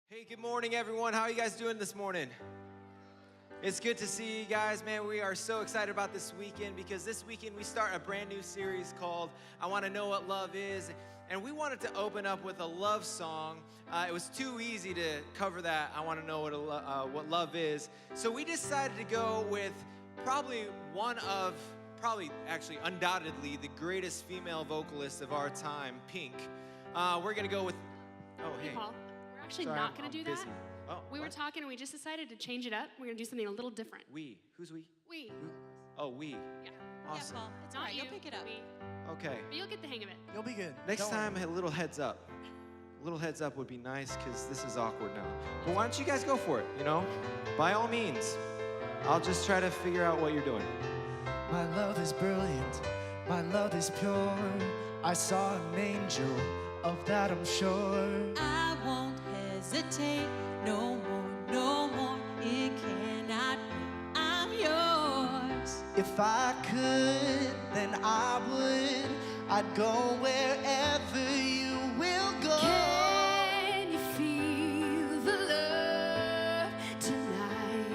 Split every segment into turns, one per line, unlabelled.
Hey, good morning, everyone. How are you guys doing this morning? It's good to see you guys, man. We are so excited about this weekend because this weekend we start a brand new series called I Want to Know What Love Is. And we wanted to open up with a love song. It was too easy to cover that. I want to know what love is. So we decided to go with probably undoubtedly the greatest female vocalist of our time, Pink. We're going to go with,
Hey, Paul. We're actually
Sorry,
not going to
I'm
do that.
busy. Oh,
We were
what?
talking and we just decided to change it up. We're going to do something a little different.
We. Who's we?
We.
Oh, we.
Yeah.
Awesome.
Yeah, Paul. It's
Not
all right.
you.
You'll pick it up.
We.
Okay.
But you'll get the hang of it.
You'll be good.
Next
Don't
time,
worry.
a little heads up. A little heads up would be nice because this is awkward now. But why don't you guys go for it, you know? By all means. I'll just try to figure out what you're doing.
My love is brilliant. My love is pure. I saw an angel, of that I'm sure.
I won't hesitate no more, no more. It cannot be. I'm yours.
If I could, then I would. I'd go wherever you will go.
Can you feel the love tonight?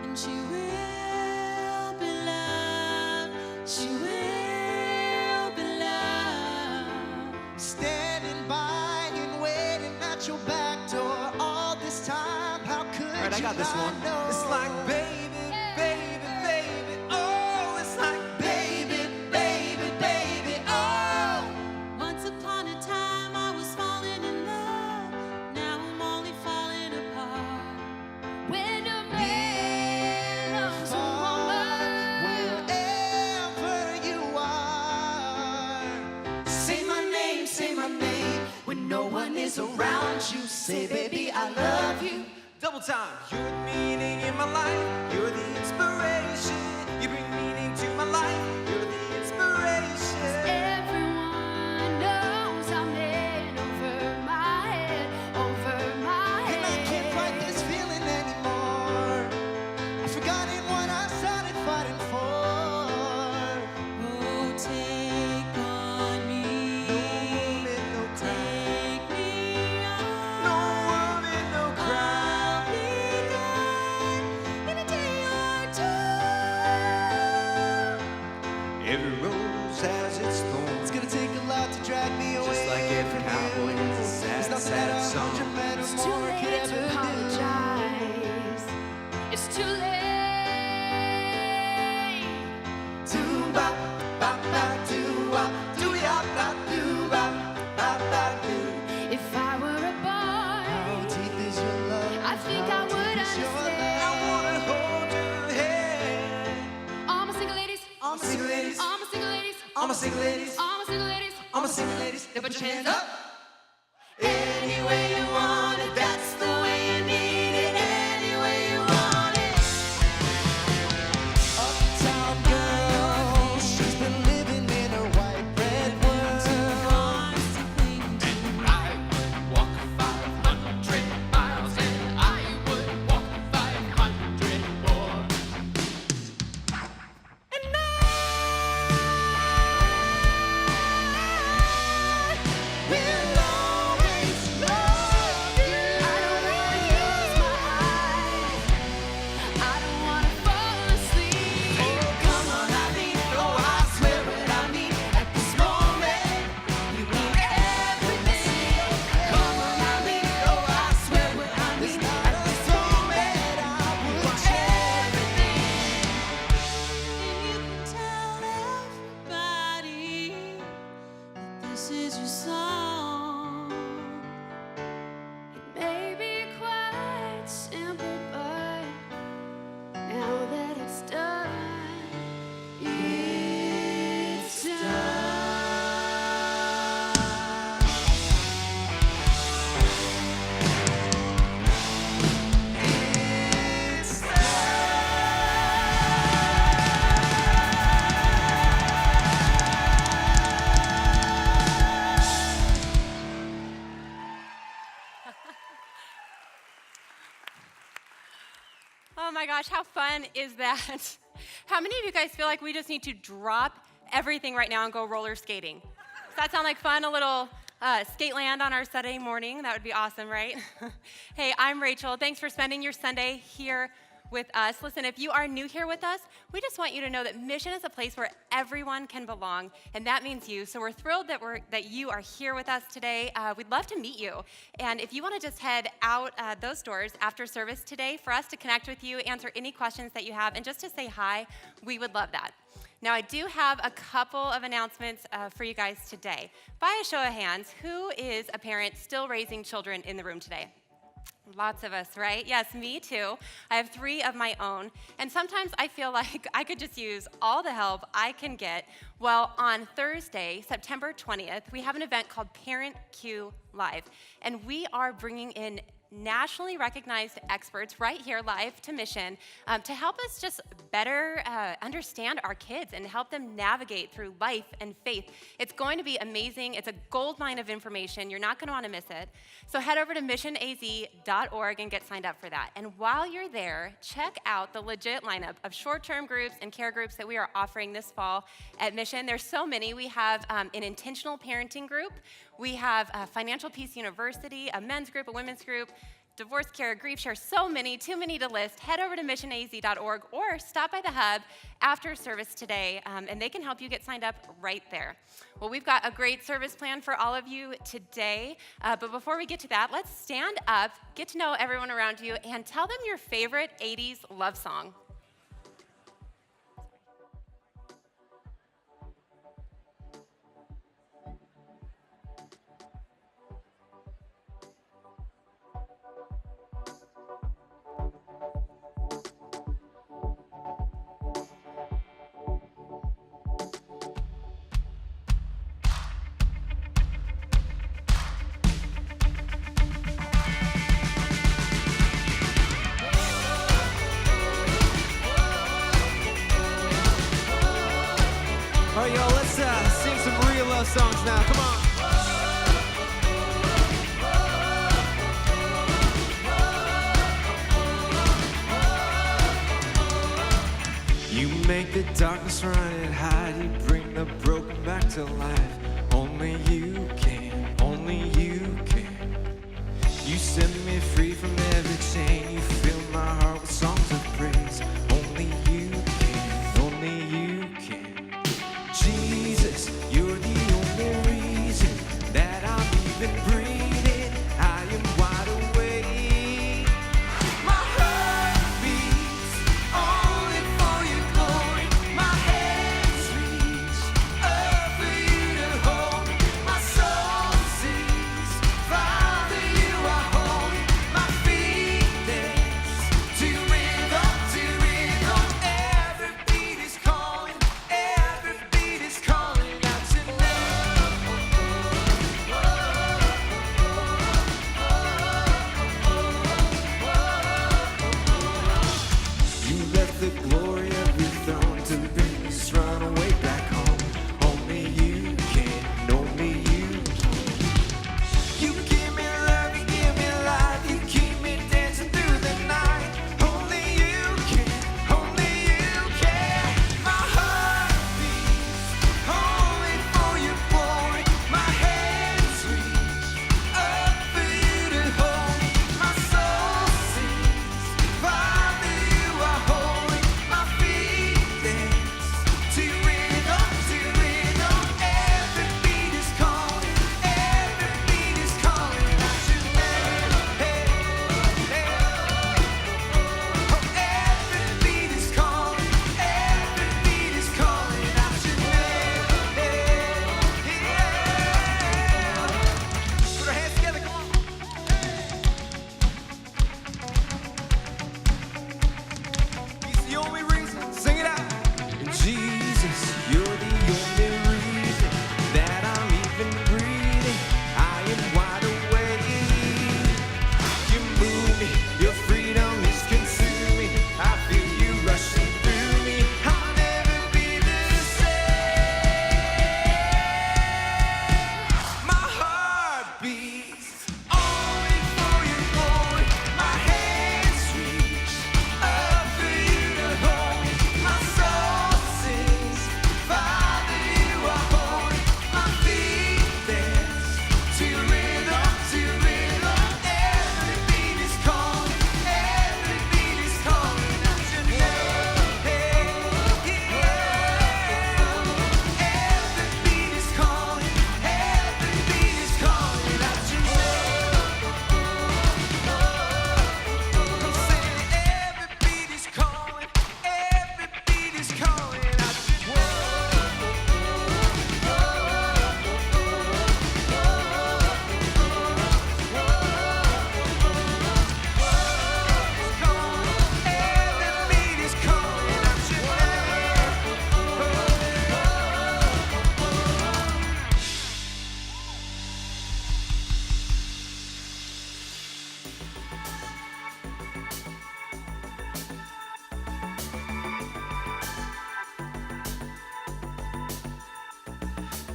And she will be loved. She will be loved.
Standing by and waiting at your back door all this time. How could
All right, I
you
got this
not
one.
know?
It's like, baby, baby, baby, oh, it's like,
baby, baby, baby, oh.
Once upon a time I was falling in love. Now I'm only falling apart.
When a man loves a woman.
Wherever you are, say my name when no one is around you. Say, baby, I love you.
double time. You're the meaning in my life. You're the inspiration. You bring meaning to my life. You're the inspiration.
Everyone knows I'm in over my head, over my
And I can't fight
head.
this feeling anymore. I've forgotten what I started fighting for.
Oh, take on me.
No woman, no cry.
Take me on.
No woman, no cry.
I'll be gone in a day or two.
Every rose has its thorns.
It's gonna take a lot to drag me away.
Just like every
from
cowboy
you.
has a sad,
There's nothing
sad
that a
song.
100 men or
It's too
more could
late to
ever do.
apologize. It's too late.
Do-ba, ba-ba, do-wa, do-ya, ba, do-ba, ba-ba, do.
If I were a
How
boy,
deep is your love?
I think
How
I would
deep is your love?
I
understand.
wanna hold your hand.
All my single ladies,
All my single ladies,
all my single ladies,
all my single ladies,
all my single ladies.
all my single ladies,
Now put your hands up.
Any way you want it, that's the way you need it. Any way you want it. Uptown girl, she's been living in her white bread world.
Arms to cling to.
I would walk 500 miles and I would walk 500 more.
We'll always love you.
I don't wanna use my eyes. I don't wanna fall asleep.
Oh, come on, I need, oh, I swear what I need at this moment. You mean everything. Come on, I need, oh, I swear what I need at this moment. I would everything.
And you can tell everybody that this is your song.
It may be quite simple, but now that it's done, it's done.
Oh my gosh, how fun is that? How many of you guys feel like we just need to drop everything right now and go roller skating? Does that sound like fun? A little Skateland on our Sunday morning. That would be awesome, right? Hey, I'm Rachel. Thanks for spending your Sunday here with us. Listen, if you are new here with us, we just want you to know that Mission is a place where everyone can belong, and that means you. So we're thrilled that you are here with us today. We'd love to meet you. And if you want to just head out those doors after service today for us to connect with you, answer any questions that you have, and just to say hi, we would love that. Now, I do have a couple of announcements for you guys today. By a show of hands, who is a parent still raising children in the room today? Lots of us, right? Yes, me too. I have 3 of my own, and sometimes I feel like I could just use all the help I can get. Well, on Thursday, September 20th, we have an event called Parent Q Live, and we are bringing in nationally recognized experts right here live to Mission to help us just better understand our kids and help them navigate through life and faith. It's going to be amazing. It's a gold mine of information. You're not going to want to miss it. So head over to missionaz.org and get signed up for that. And while you're there, check out the legit lineup of short-term groups and care groups that we are offering this fall at Mission. There's so many. We have an intentional parenting group. We have Financial Peace University, a men's group, a women's group, divorce care, grief share, so many, too many to list. Head over to missionaz.org or stop by the hub after service today, and they can help you get signed up right there. Well, we've got a great service plan for all of you today, but before we get to that, let's stand up, get to know everyone around you, and tell them your favorite 80s love song.
All right, y'all, let's sing some real love songs now. Come on. You make the darkness run and hide. You bring the broken back to life. Only you can, only you can. You set me free from every chain. You fill my heart with songs of praise. Only you can, only you can. Jesus, you're the only reason that I'm even breathing. I am wide awake. My heart beats only for your glory. My hands reach up for you to hold. My soul sings, Father, you are holy. My feet dance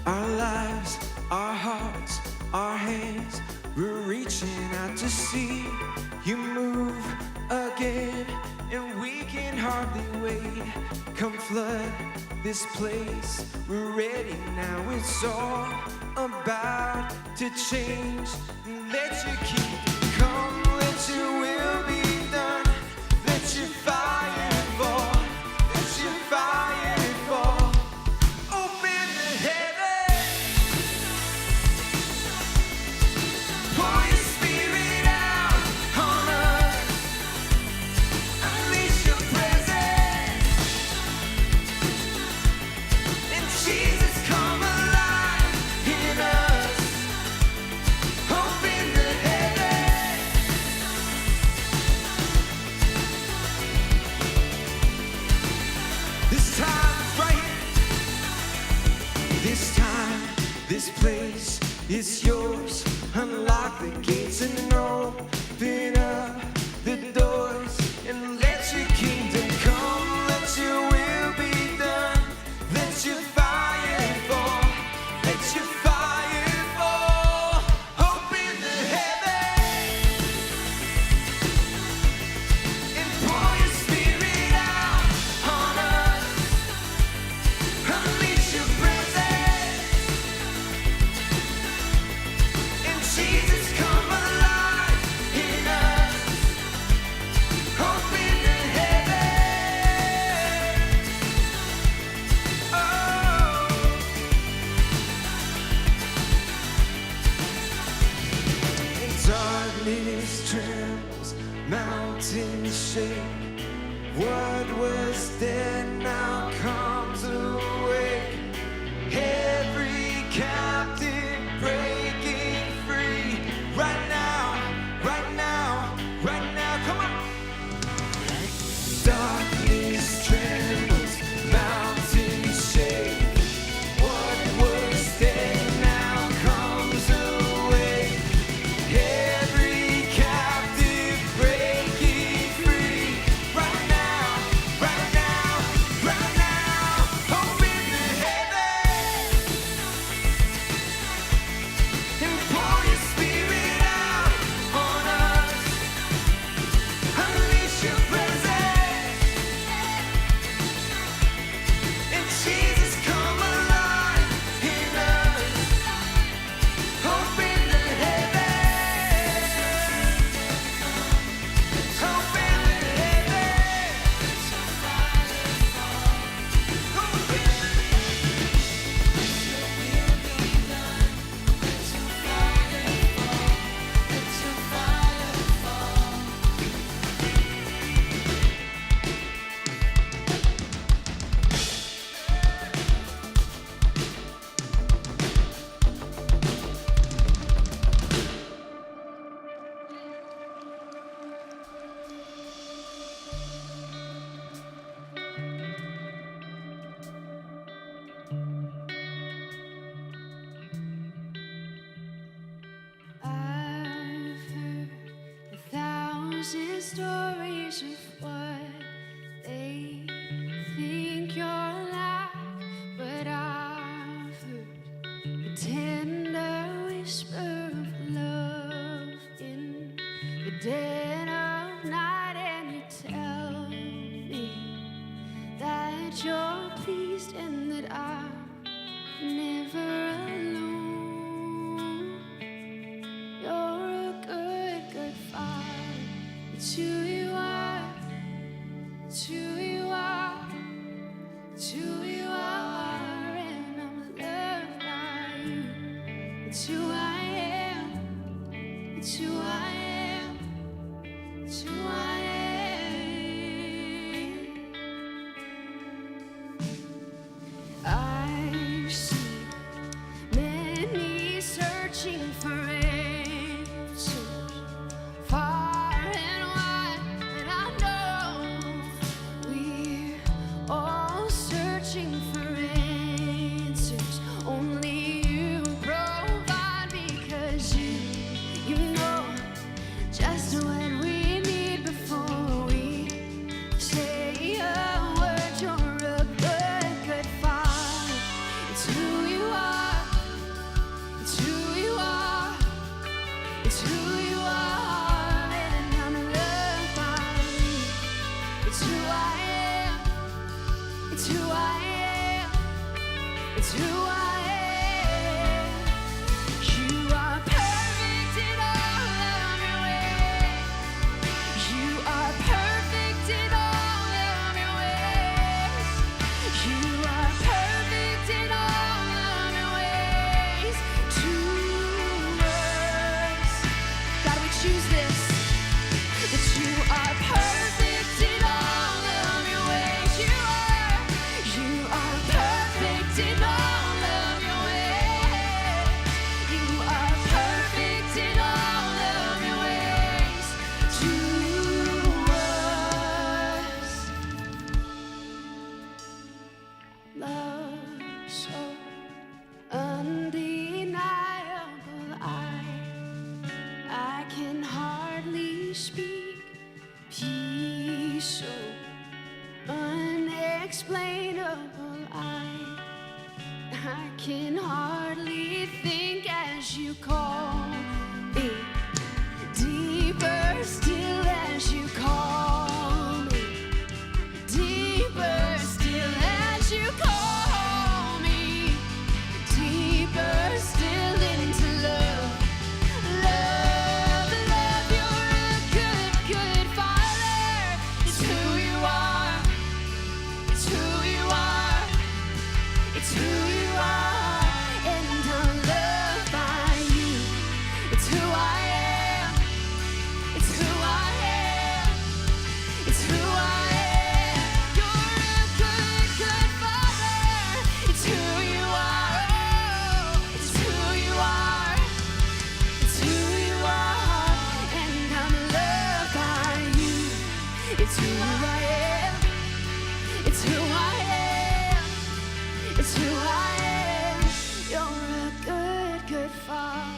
Our lives, our hearts, our hands, we're reaching out to see you move again, and we can hardly wait. Come flood this place, we're ready now. It's all about to change. Let your kingdom come, let your will be done. Let your fire fall, let your fire fall. Open the heavens, pour your spirit out on us. Unleash your presence, and Jesus come alive in us. Open the heavens. This time, right here. This time, this place is yours. Unlock the gates and open up the doors, and let your kingdom come. Let your will be done. Let your fire fall. Let your fire fall. Open the heavens and pour your spirit out on us. Unleash your presence, and Jesus come alive in us. Open the heavens. Oh. And darkness trembles, mountains shake. What was dead now comes awake. Every captive breaking free. Right now, right now, right now. Come on. Darkness trembles, mountains shake. What was dead now comes awake. Every captive breaking free. Right now, right now, right now. Open the heavens and pour your spirit out on us. Unleash your presence, and Jesus come alive in us. Open the heavens, open the heavens,
I've heard 1,000 stories of what they think you're like, but I've heard a tender whisper of love in the dead of night, and you tell me that you're pleased and that I'm never alone. You're a good, good father. It's who you are. It's who you are. It's who you are. And I'm loved by you. It's who I am. It's who I am. It's who I am. I've seen many searching for answers far and wide, that you are perfect in all of your ways. You are perfect in all of your ways. You are perfect in all of your ways to us. Love so undeniable, I can hardly speak. Peace so unexplainable, I can hardly think as you call me. Deeper still as you call me. Deeper still as you call me. Deeper still into love. Love, love, you're a good, good Father. It's who you are. It's who you are. It's who you are. And I'm loved by you. It's who I am. It's who I am. It's who I am. You're a good, good Father. It's who you are. Oh, it's who you are. It's who you are. And I'm loved by you. It's who I am. It's who I am. It's who I am. You're a good, good Father.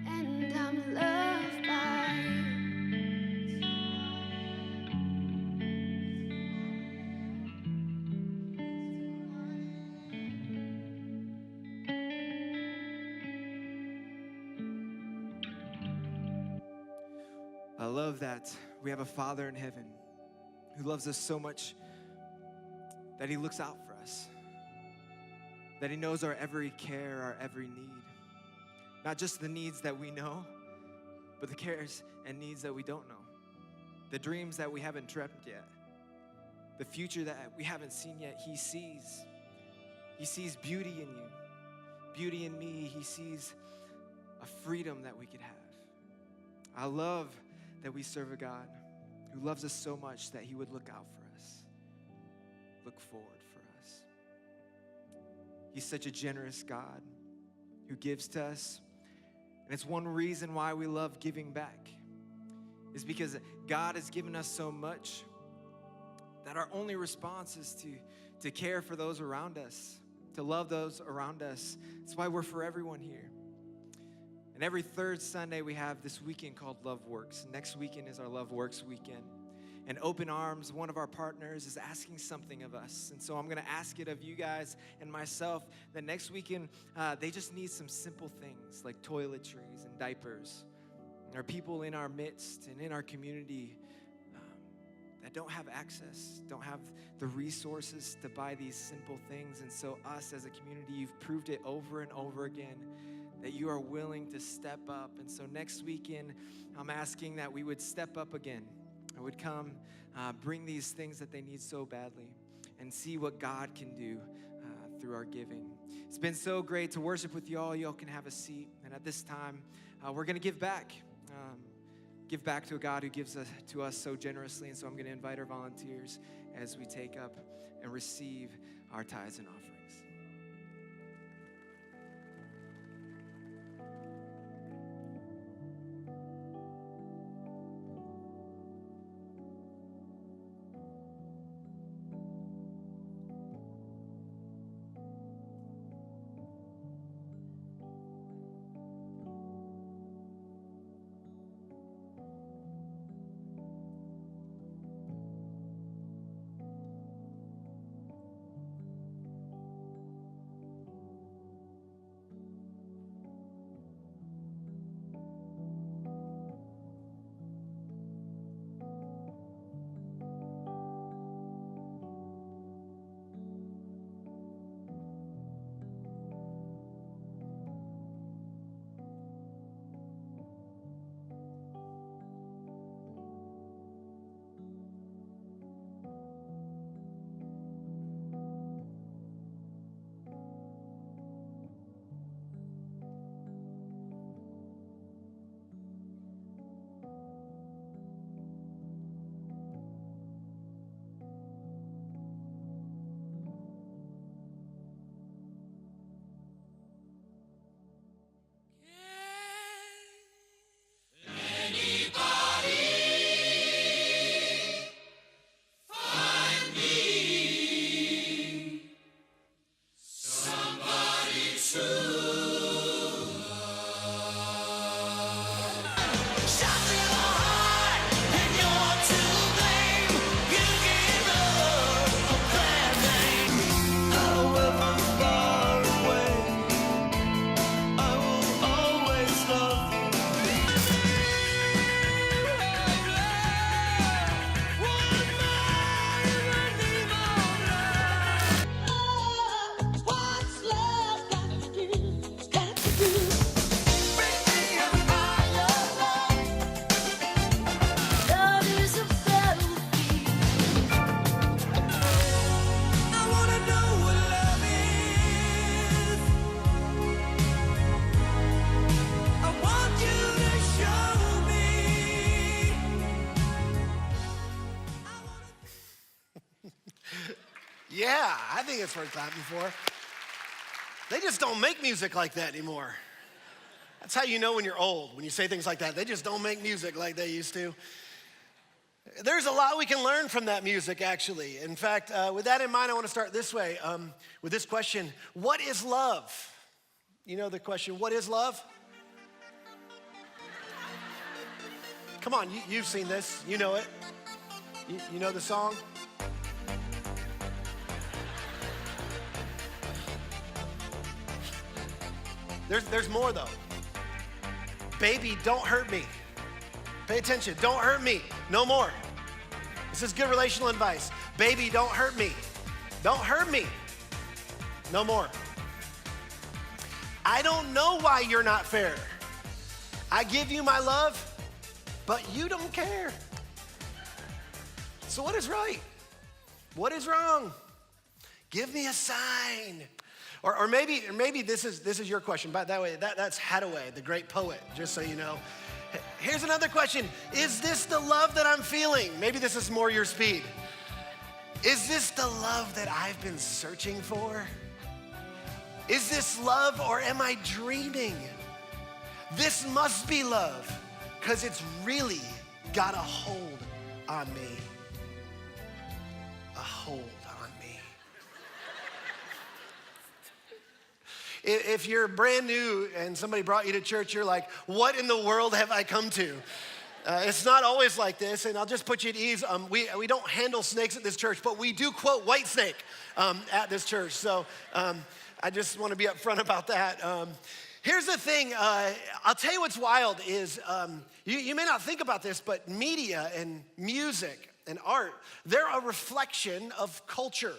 And I'm loved by you.
I love that we have a Father in heaven who loves us so much that he looks out for us, that he knows our every care, our every need. Not just the needs that we know, but the cares and needs that we don't know. The dreams that we haven't dreamt yet. The future that we haven't seen yet, he sees. He sees beauty in you, beauty in me. He sees a freedom that we could have. I love that we serve a God who loves us so much that he would look out for us, look forward for us. He's such a generous God who gives to us. And it's one reason why we love giving back, is because God has given us so much that our only response is to care for those around us, to love those around us. That's why we're for everyone here. And every third Sunday we have this weekend called Love Works. Next weekend is our Love Works weekend. And Open Arms, one of our partners, is asking something of us. And so I'm going to ask it of you guys and myself that next weekend they just need some simple things like toiletries and diapers. There are people in our midst and in our community that don't have access, don't have the resources to buy these simple things. And so us as a community, you've proved it over and over again that you are willing to step up. And so next weekend, I'm asking that we would step up again. I would come, bring these things that they need so badly, and see what God can do through our giving. It's been so great to worship with y'all. Y'all can have a seat. And at this time, we're going to give back. Give back to a God who gives to us so generously. And so I'm going to invite our volunteers as we take up and receive our tithes and offerings.
Yeah, I think it's worth clapping for. They just don't make music like that anymore. That's how you know when you're old, when you say things like that. They just don't make music like they used to. There's a lot we can learn from that music, actually. In fact, with that in mind, I want to start this way, with this question. What is love? You know the question, what is love? Come on, you've seen this. You know it. You know the song? There's more, though. Baby, don't hurt me. Pay attention. Don't hurt me. No more. This is good relational advice. Baby, don't hurt me. Don't hurt me. No more. I don't know why you're not fair. I give you my love, but you don't care. So what is right? What is wrong? Give me a sign. Or maybe this is your question. By that way, that's Hathaway, the great poet, just so you know. Here's another question. Is this the love that I'm feeling? Maybe this is more your speed. Is this the love that I've been searching for? Is this love or am I dreaming? This must be love, because it's really got a hold on me. A hold on me. If you're brand new and somebody brought you to church, you're like, what in the world have I come to? It's not always like this, and I'll just put you at ease. We don't handle snakes at this church, but we do quote Whitesnake at this church. So I just want to be upfront about that. Here's the thing. I'll tell you what's wild is you may not think about this, but media and music and art, they're a reflection of culture.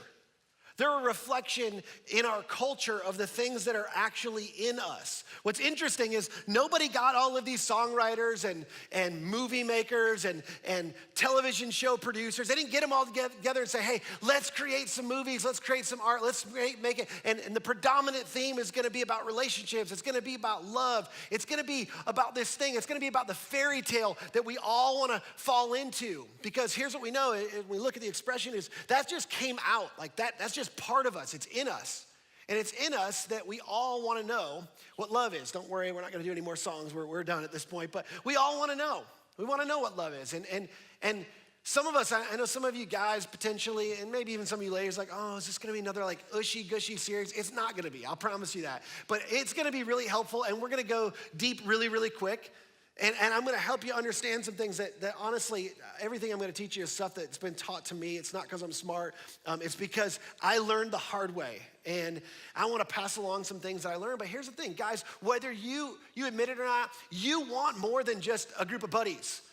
They're a reflection in our culture of the things that are actually in us. What's interesting is nobody got all of these songwriters and movie makers and television show producers. They didn't get them all together and say, hey, let's create some movies, let's create some art, let's make it. And the predominant theme is gonna be about relationships. It's gonna be about love. It's gonna be about this thing. It's gonna be about the fairy tale that we all wanna fall into. Because here's what we know, when we look at the expression is that just came out. Like that's just part of us. It's in us. And it's in us that we all want to know what love is. Don't worry, we're not going to do any more songs. We're done at this point. But we all want to know. We want to know what love is. And some of us, I know some of you guys potentially, and maybe even some of you ladies, like, oh, is this going to be another like ushy-gushy series? It's not going to be. I'll promise you that. But it's going to be really helpful, and we're going to go deep really, really quick. And I'm going to help you understand some things that honestly, everything I'm going to teach you is stuff that's been taught to me. It's not because I'm smart. It's because I learned the hard way. And I want to pass along some things that I learned. But here's the thing, guys, whether you admit it or not, you want more than just a group of buddies.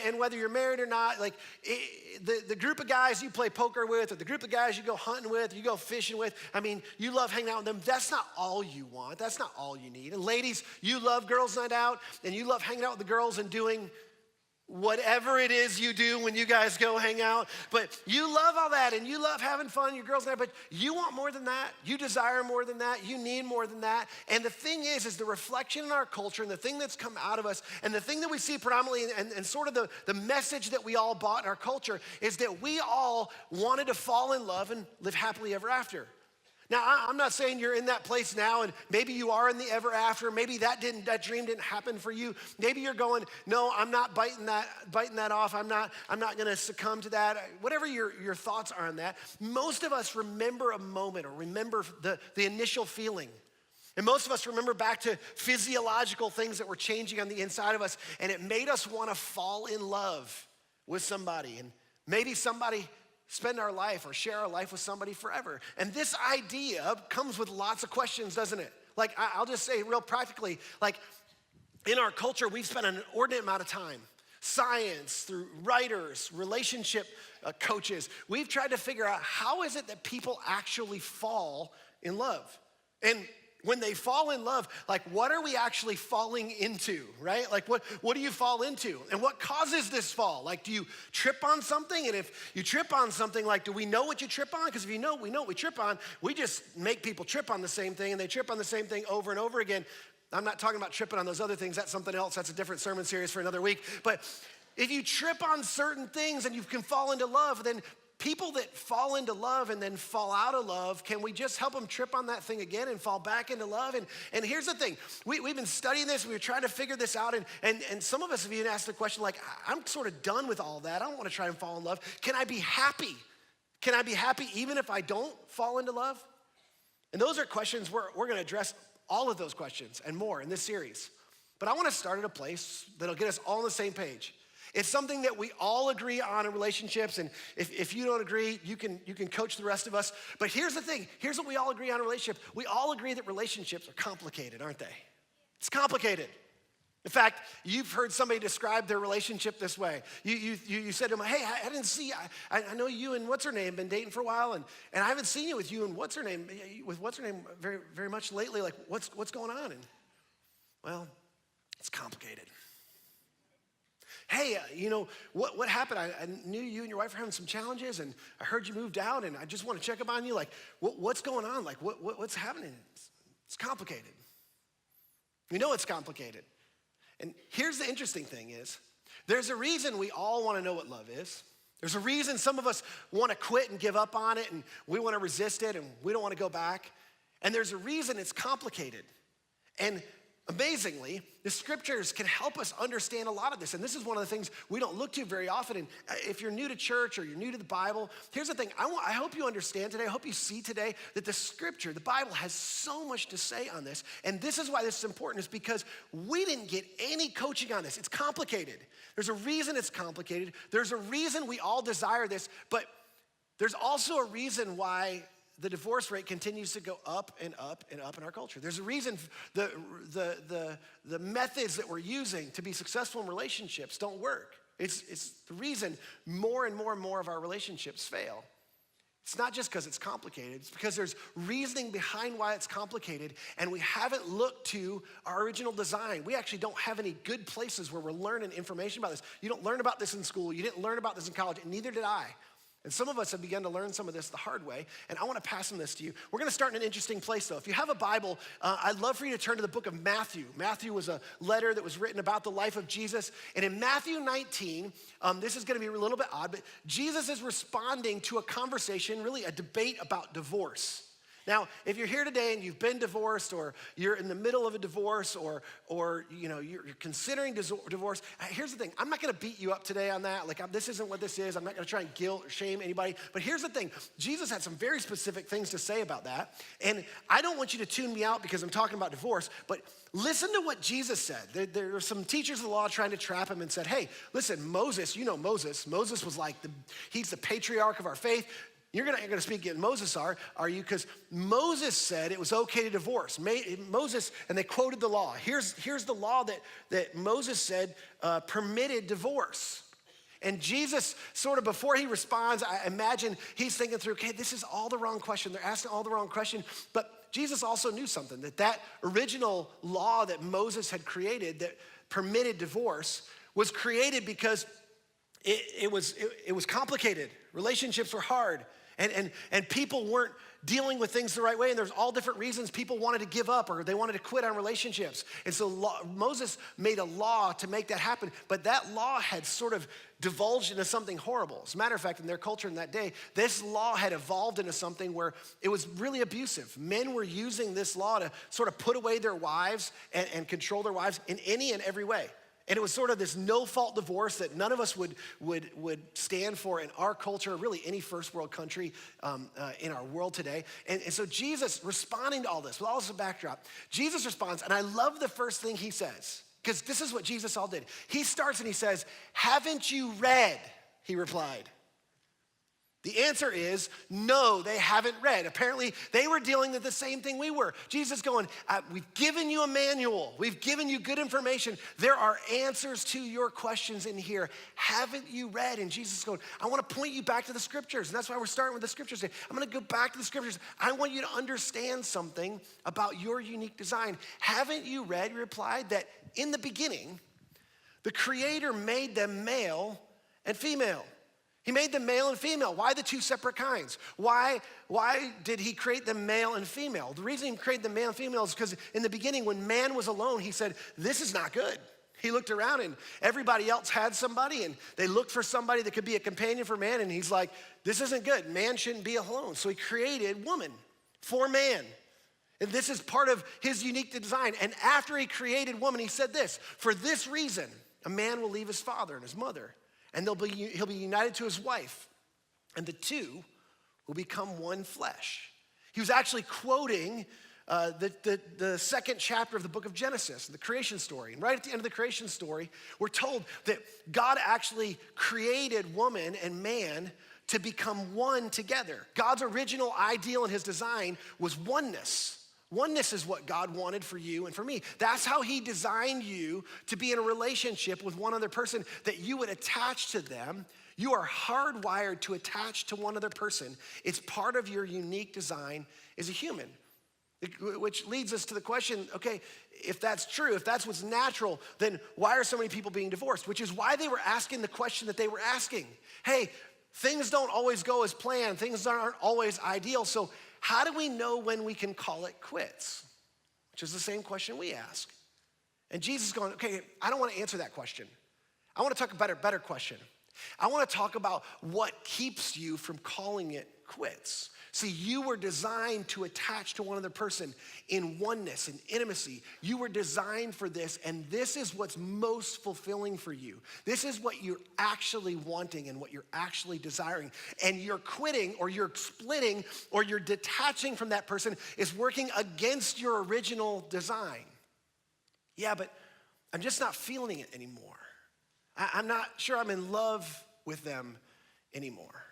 And whether you're married or not, like the group of guys you play poker with, or the group of guys you go hunting with, you go fishing with, I mean, you love hanging out with them. That's not all you want. That's not all you need. And ladies, you love girls' night out, and you love hanging out with the girls and doing whatever it is you do when you guys go hang out. But you love all that, and you love having fun, your girls' night, but you want more than that. You desire more than that. You need more than that. And the thing is the reflection in our culture, and the thing that's come out of us, and the thing that we see predominantly, and sort of the message that we all bought in our culture, is that we all wanted to fall in love and live happily ever after. Now, I'm not saying you're in that place now, and maybe you are in the ever after. Maybe that dream didn't happen for you. Maybe you're going, no, I'm not biting that off. I'm not going to succumb to that. Whatever your thoughts are on that. Most of us remember a moment, or remember the initial feeling. And most of us remember back to physiological things that were changing on the inside of us, and it made us want to fall in love with somebody, and maybe spend our life or share our life with somebody forever. And this idea comes with lots of questions, doesn't it? Like, I'll just say real practically, like in our culture, we've spent an inordinate amount of time, science, through writers, relationship coaches, we've tried to figure out how is it that people actually fall in love? And when they fall in love, like what are we actually falling into, right? Like what do you fall into? And what causes this fall? Like, do you trip on something? And if you trip on something, like, do we know what you trip on? Because if we know what we trip on, we just make people trip on the same thing, and they trip on the same thing over and over again. I'm not talking about tripping on those other things. That's something else. That's a different sermon series for another week. But if you trip on certain things and you can fall into love, then people that fall into love and then fall out of love, can we just help them trip on that thing again and fall back into love? And here's the thing, we've been studying this, we were trying to figure this out, and some of us have even asked the question like, I'm sort of done with all that. I don't want to try and fall in love. Can I be happy? Can I be happy even if I don't fall into love? And those are questions we're going to address all of those questions and more in this series. But I want to start at a place that'll get us all on the same page. It's something that we all agree on in relationships, and if you don't agree, you can coach the rest of us. But here's the thing, here's what we all agree on in relationships. We all agree that relationships are complicated, aren't they? It's complicated. In fact, you've heard somebody describe their relationship this way. You said to them, hey, I didn't see, I know you and what's her name been dating for a while, and I haven't seen you with you and what's her name very, very much lately. Like, what's going on? And, well, it's complicated. Hey, what happened? I knew you and your wife were having some challenges, and I heard you moved out, and I just want to check up on you. Like, what's going on? Like, what's happening? It's complicated. We know it's complicated. And here's the interesting thing is, there's a reason we all want to know what love is. There's a reason some of us want to quit and give up on it, and we want to resist it, and we don't want to go back. And there's a reason it's complicated. And amazingly, the scriptures can help us understand a lot of this. And this is one of the things we don't look to very often. And if you're new to church or you're new to the Bible, here's the thing. I hope you understand today, I hope you see today that the scripture, the Bible, has so much to say on this. And this is why this is important, is because we didn't get any coaching on this. It's complicated. There's a reason it's complicated. There's a reason we all desire this, but there's also a reason why the divorce rate continues to go up and up and up in our culture. There's a reason the methods that we're using to be successful in relationships don't work. It's the reason more and more and more of our relationships fail. It's not just because it's complicated, it's because there's reasoning behind why it's complicated, and we haven't looked to our original design. We actually don't have any good places where we're learning information about this. You don't learn about this in school, you didn't learn about this in college, and neither did I. And some of us have begun to learn some of this the hard way, and I want to pass on this to you. We're going to start in an interesting place, though. If you have a Bible, I'd love for you to turn to the book of Matthew. Matthew was a letter that was written about the life of Jesus. And in Matthew 19, this is going to be a little bit odd, but Jesus is responding to a conversation, really a debate about divorce. Now, if you're here today and you've been divorced, or you're in the middle of a divorce, or you're considering divorce, here's the thing. I'm not going to beat you up today on that. Like, this isn't what this is. I'm not going to try and guilt or shame anybody. But here's the thing. Jesus had some very specific things to say about that. And I don't want you to tune me out because I'm talking about divorce, but listen to what Jesus said. There are some teachers of the law trying to trap him and said, hey, listen, Moses, you know Moses. Moses was like, he's the patriarch of our faith. You're going to speak in Moses, are you? Because Moses said it was okay to divorce. Moses, and they quoted the law. Here's the law that Moses said permitted divorce. And Jesus, sort of before he responds, I imagine he's thinking through, okay, this is all the wrong question. They're asking all the wrong question. But Jesus also knew something, that original law that Moses had created that permitted divorce was created because it was complicated. Relationships were hard. And people weren't dealing with things the right way, and there's all different reasons people wanted to give up or they wanted to quit on relationships. And so Moses made a law to make that happen, but that law had sort of divulged into something horrible. As a matter of fact, in their culture in that day, this law had evolved into something where it was really abusive. Men were using this law to sort of put away their wives and control their wives in any and every way. And it was sort of this no-fault divorce that none of us would stand for in our culture, really any first world country in our world today. And so Jesus, responding to all this, with all this as a backdrop, Jesus responds, and I love the first thing he says, because this is what Jesus all did. He starts and he says, haven't you read? He replied. The answer is no, they haven't read. Apparently, they were dealing with the same thing we were. Jesus going, we've given you a manual. We've given you good information. There are answers to your questions in here. Haven't you read? And Jesus is going, I want to point you back to the scriptures. And that's why we're starting with the scriptures today. I'm going to go back to the scriptures. I want you to understand something about your unique design. Haven't you read, he replied, that in the beginning, the Creator made them male and female. He made them male and female. Why the two separate kinds? Why did he create them male and female? The reason he created them male and female is because in the beginning, when man was alone, he said, this is not good. He looked around and everybody else had somebody, and they looked for somebody that could be a companion for man, and he's like, this isn't good. Man shouldn't be alone. So he created woman for man. And this is part of his unique design. And after he created woman, he said this, for this reason, a man will leave his father and his mother, and he'll be united to his wife, and the two will become one flesh. He was actually quoting the second chapter of the book of Genesis, the creation story. And right at the end of the creation story, we're told that God actually created woman and man to become one together. God's original ideal in his design was oneness. Oneness is what God wanted for you and for me. That's how he designed you to be in a relationship with one other person, that you would attach to them. You are hardwired to attach to one other person. It's part of your unique design as a human. Which leads us to the question, okay, if that's true, if that's what's natural, then why are so many people being divorced? Which is why they were asking the question that they were asking. Hey, things don't always go as planned. Things aren't always ideal. So how do we know when we can call it quits? Which is the same question we ask. And Jesus is going, okay, I don't want to answer that question. I want to talk about a better question. I want to talk about what keeps you from calling it quits. See, you were designed to attach to one other person in oneness and intimacy. You were designed for this, and this is what's most fulfilling for you. This is what you're actually wanting and what you're actually desiring. And you're quitting or you're splitting or you're detaching from that person is working against your original design. Yeah, but I'm just not feeling it anymore. I'm not sure I'm in love with them anymore.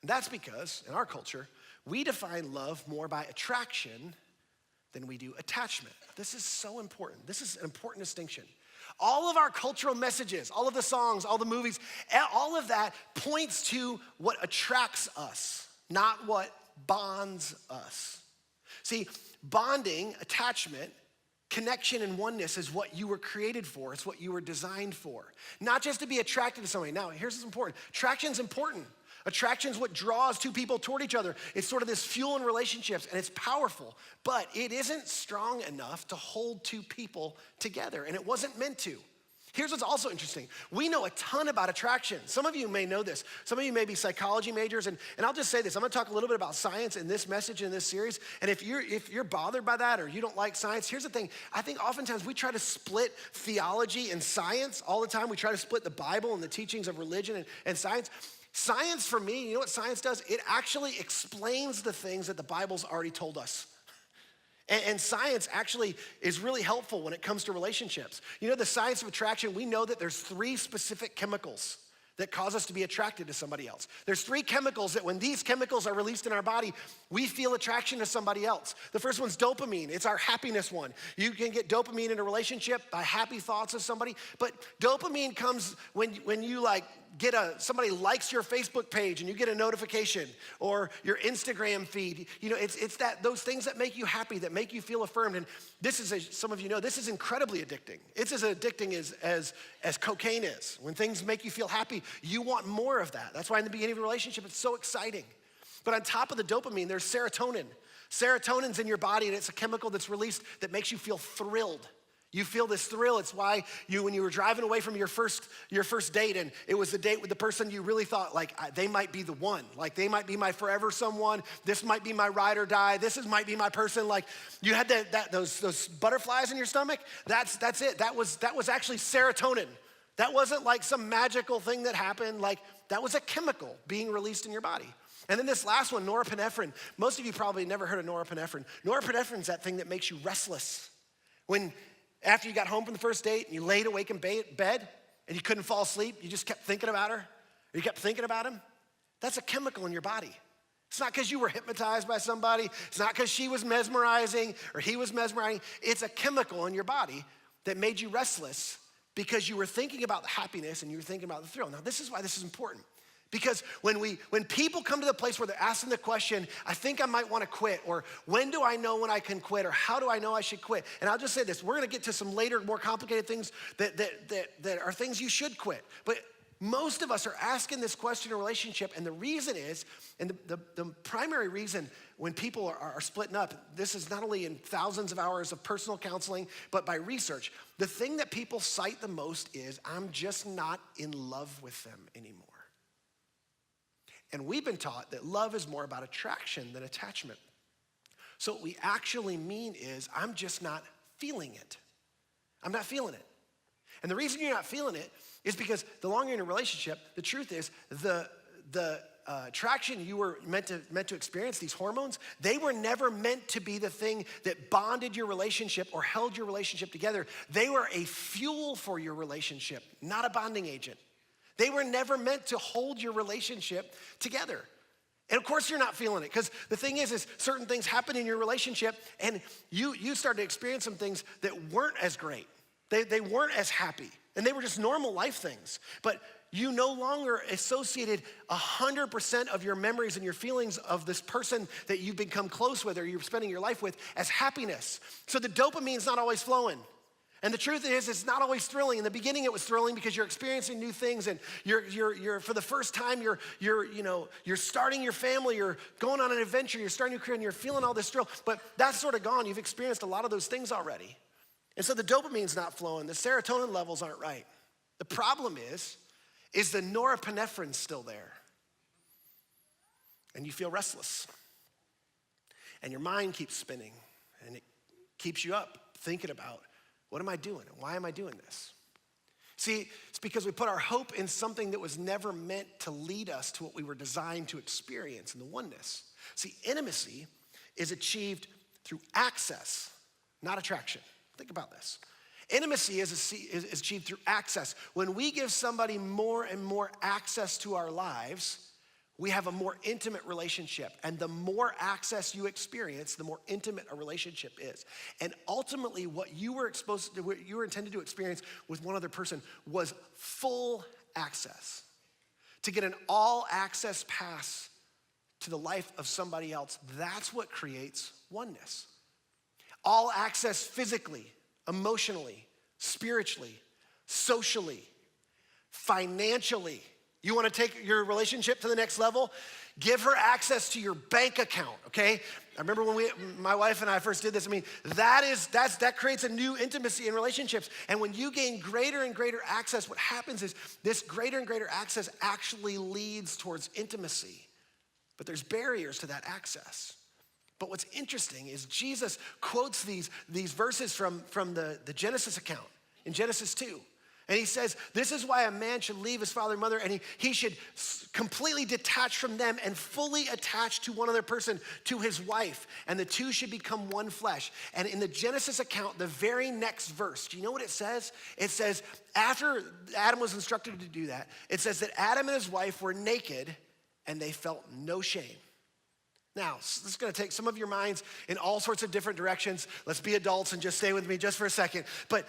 And that's because, in our culture, we define love more by attraction than we do attachment. This is so important. This is an important distinction. All of our cultural messages, all of the songs, all the movies, all of that points to what attracts us, not what bonds us. See, bonding, attachment, connection and oneness is what you were created for. It's what you were designed for. Not just to be attracted to somebody. Now, here's what's important. Attraction's important. Attraction's what draws two people toward each other. It's sort of this fuel in relationships, and it's powerful, but it isn't strong enough to hold two people together, and it wasn't meant to. Here's what's also interesting. We know a ton about attraction. Some of you may know this. Some of you may be psychology majors, and I'll just say this. I'm gonna talk a little bit about science in this message, in this series, and if you're bothered by that or you don't like science, here's the thing. I think oftentimes we try to split theology and science all the time. We try to split the Bible and the teachings of religion and science. Science, for me, you know what science does? It actually explains the things that the Bible's already told us. And science actually is really helpful when it comes to relationships. You know, the science of attraction, we know that there's 3 specific chemicals that cause us to be attracted to somebody else. There's 3 chemicals that when these chemicals are released in our body, we feel attraction to somebody else. The first one's dopamine. It's our happiness one. You can get dopamine in a relationship by happy thoughts of somebody, but dopamine comes when you like somebody likes your Facebook page and you get a notification, or your Instagram feed. You know, it's those things that make you happy, that make you feel affirmed. And this is, some of you know, this is incredibly addicting. It's as addicting as cocaine is. When things make you feel happy, you want more of that. That's why in the beginning of a relationship, it's so exciting. But on top of the dopamine, there's serotonin. Serotonin's in your body, and it's a chemical that's released that makes you feel thrilled. You feel this thrill. It's why when you were driving away from your first date, and it was the date with the person you really thought, like, they might be the one. Like, they might be my forever someone. This might be my ride or die. Might be my person. Like, you had those butterflies in your stomach. That's it. That was actually serotonin. That wasn't like some magical thing that happened. Like, that was a chemical being released in your body. And then this last one, norepinephrine. Most of you probably never heard of norepinephrine. Norepinephrine's that thing that makes you restless. After you got home from the first date and you laid awake in bed and you couldn't fall asleep, you just kept thinking about her, or you kept thinking about him, that's a chemical in your body. It's not because you were hypnotized by somebody. It's not because she was mesmerizing or he was mesmerizing. It's a chemical in your body that made you restless because you were thinking about the happiness and you were thinking about the thrill. Now, this is why this is important. Because when people come to the place where they're asking the question, I think I might want to quit, or when do I know when I can quit, or how do I know I should quit? And I'll just say this, we're going to get to some later, more complicated things that are things you should quit. But Most of us are asking this question in a relationship, and the reason is, and the primary reason when people are splitting up, this is not only in thousands of hours of personal counseling, but by research. The thing that people cite the most is, I'm just not in love with them anymore. And we've been taught that love is more about attraction than attachment. So what we actually mean is, I'm just not feeling it. I'm not feeling it. And the reason you're not feeling it is because the longer you're in a relationship, the truth is the attraction you were meant to experience, these hormones, they were never meant to be the thing that bonded your relationship or held your relationship together. They were a fuel for your relationship, not a bonding agent. They were never meant to hold your relationship together. And of course you're not feeling it, because the thing is certain things happen in your relationship and you start to experience some things that weren't as great. They weren't as happy, and they were just normal life things. But you no longer associated 100% of your memories and your feelings of this person that you've become close with or you're spending your life with as happiness. So the dopamine's not always flowing. And the truth is, it's not always thrilling. In the beginning, it was thrilling because you're experiencing new things, and you're for the first time, you're starting your family, you're going on an adventure, you're starting your career, and you're feeling all this thrill. But that's sort of gone. You've experienced a lot of those things already. And so the dopamine's not flowing. The serotonin levels aren't right. The problem is the norepinephrine's still there. And you feel restless. And your mind keeps spinning. And it keeps you up thinking about, what am I doing? And why am I doing this? See, it's because we put our hope in something that was never meant to lead us to what we were designed to experience in the oneness. See, intimacy is achieved through access, not attraction. Think about this. Intimacy is achieved through access. When we give somebody more and more access to our lives, we have a more intimate relationship. And the more access you experience, the more intimate a relationship is. And ultimately, what you were intended to experience with one other person was full access. To get an all-access pass to the life of somebody else, that's what creates oneness. All access physically, emotionally, spiritually, socially, financially. You want to take your relationship to the next level? Give her access to your bank account, okay? I remember when my wife and I first did this. I mean, that creates a new intimacy in relationships. And when you gain greater and greater access, what happens is this greater and greater access actually leads towards intimacy. But there's barriers to that access. But what's interesting is Jesus quotes these verses from the Genesis account in Genesis 2. And he says, this is why a man should leave his father and mother, and he should completely detach from them and fully attach to one other person, to his wife, and the two should become one flesh. And in the Genesis account, the very next verse, do you know what it says? It says, after Adam was instructed to do that, it says that Adam and his wife were naked and they felt no shame. Now, this is gonna take some of your minds in all sorts of different directions. Let's be adults and just stay with me just for a second. But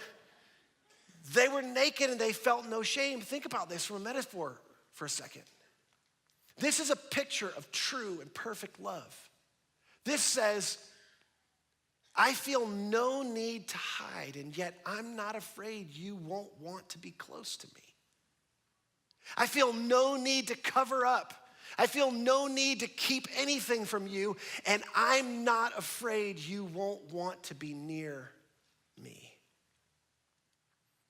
they were naked and they felt no shame. Think about this from a metaphor for a second. This is a picture of true and perfect love. This says, I feel no need to hide, and yet I'm not afraid you won't want to be close to me. I feel no need to cover up. I feel no need to keep anything from you, and I'm not afraid you won't want to be near me.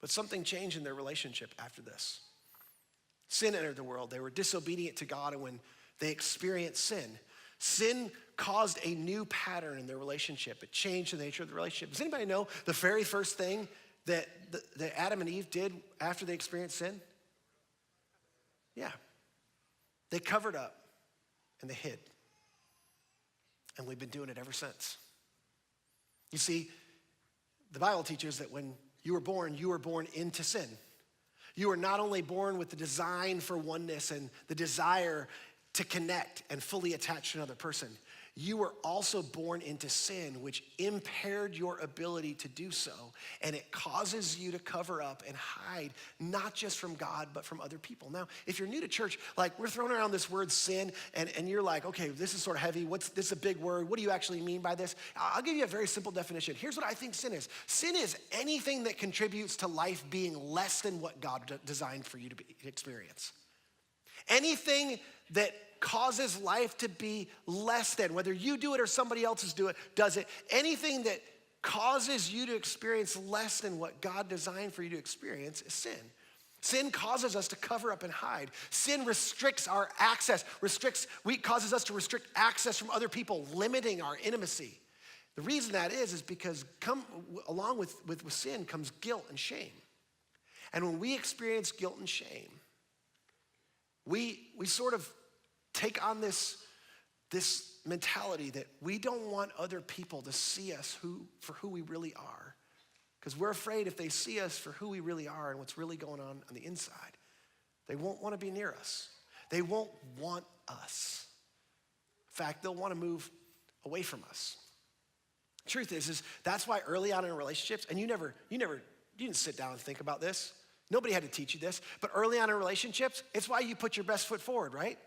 But something changed in their relationship after this. Sin entered the world. They were disobedient to God, and when they experienced sin caused a new pattern in their relationship. It changed the nature of the relationship. Does anybody know the very first thing that Adam and Eve did after they experienced sin? Yeah. They covered up and they hid. And we've been doing it ever since. You see, the Bible teaches that when you were born into sin. You were not only born with the design for oneness and the desire to connect and fully attach to another person. you were also born into sin, which impaired your ability to do so. And it causes you to cover up and hide, not just from God, but from other people. Now, if you're new to church, like we're throwing around this word sin, and you're like, okay, this is sort of heavy. This is a big word. What do you actually mean by this? I'll give you a very simple definition. Here's what I think sin is. Sin is anything that contributes to life being less than what God designed for you to experience. Anything that causes life to be less than, whether you do it or somebody else does it, anything that causes you to experience less than what God designed for you to experience is sin. Sin causes us to cover up and hide. Sin restricts our access, causes us to restrict access from other people, limiting our intimacy. The reason that is because along with sin comes guilt and shame. And when we experience guilt and shame, we sort of take on this mentality that we don't want other people to see us for who we really are. Because we're afraid if they see us for who we really are and what's really going on the inside, they won't want to be near us. They won't want us. In fact, they'll want to move away from us. Truth is that's why early on in relationships, and you didn't sit down and think about this. Nobody had to teach you this, but early on in relationships, it's why you put your best foot forward, right?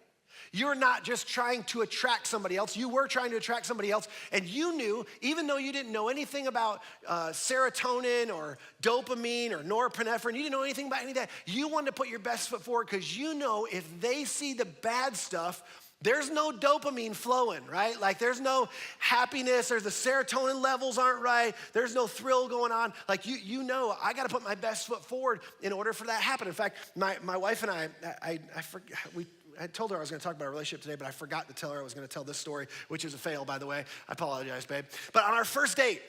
You're not just trying to attract somebody else. You were trying to attract somebody else, and you knew, even though you didn't know anything about serotonin or dopamine or norepinephrine, you didn't know anything about any of that, you wanted to put your best foot forward because you know if they see the bad stuff, there's no dopamine flowing, right? Like there's no happiness, the serotonin levels aren't right, there's no thrill going on. Like you know, I gotta put my best foot forward in order for that to happen. In fact, my wife and I told her I was gonna talk about our relationship today, but I forgot to tell her I was gonna tell this story, which is a fail, by the way. I apologize, babe. But on our first date,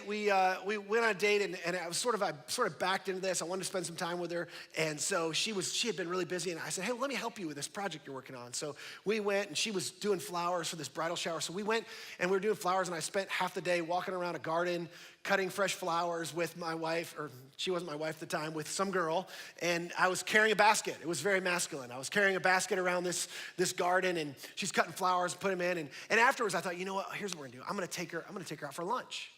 we went on a date, and I sort of backed into this. I wanted to spend some time with her, and so she had been really busy, and I said, hey, let me help you with this project you're working on. So we went, and she was doing flowers for this bridal shower. So we went, and we were doing flowers, and I spent half the day walking around a garden, cutting fresh flowers with my wife, or she wasn't my wife at the time, with some girl, and I was carrying a basket. It was very masculine. I was carrying a basket around this garden, and she's cutting flowers, put them in, and afterwards I thought, you know what, here's what we're gonna do. I'm gonna take her out for lunch.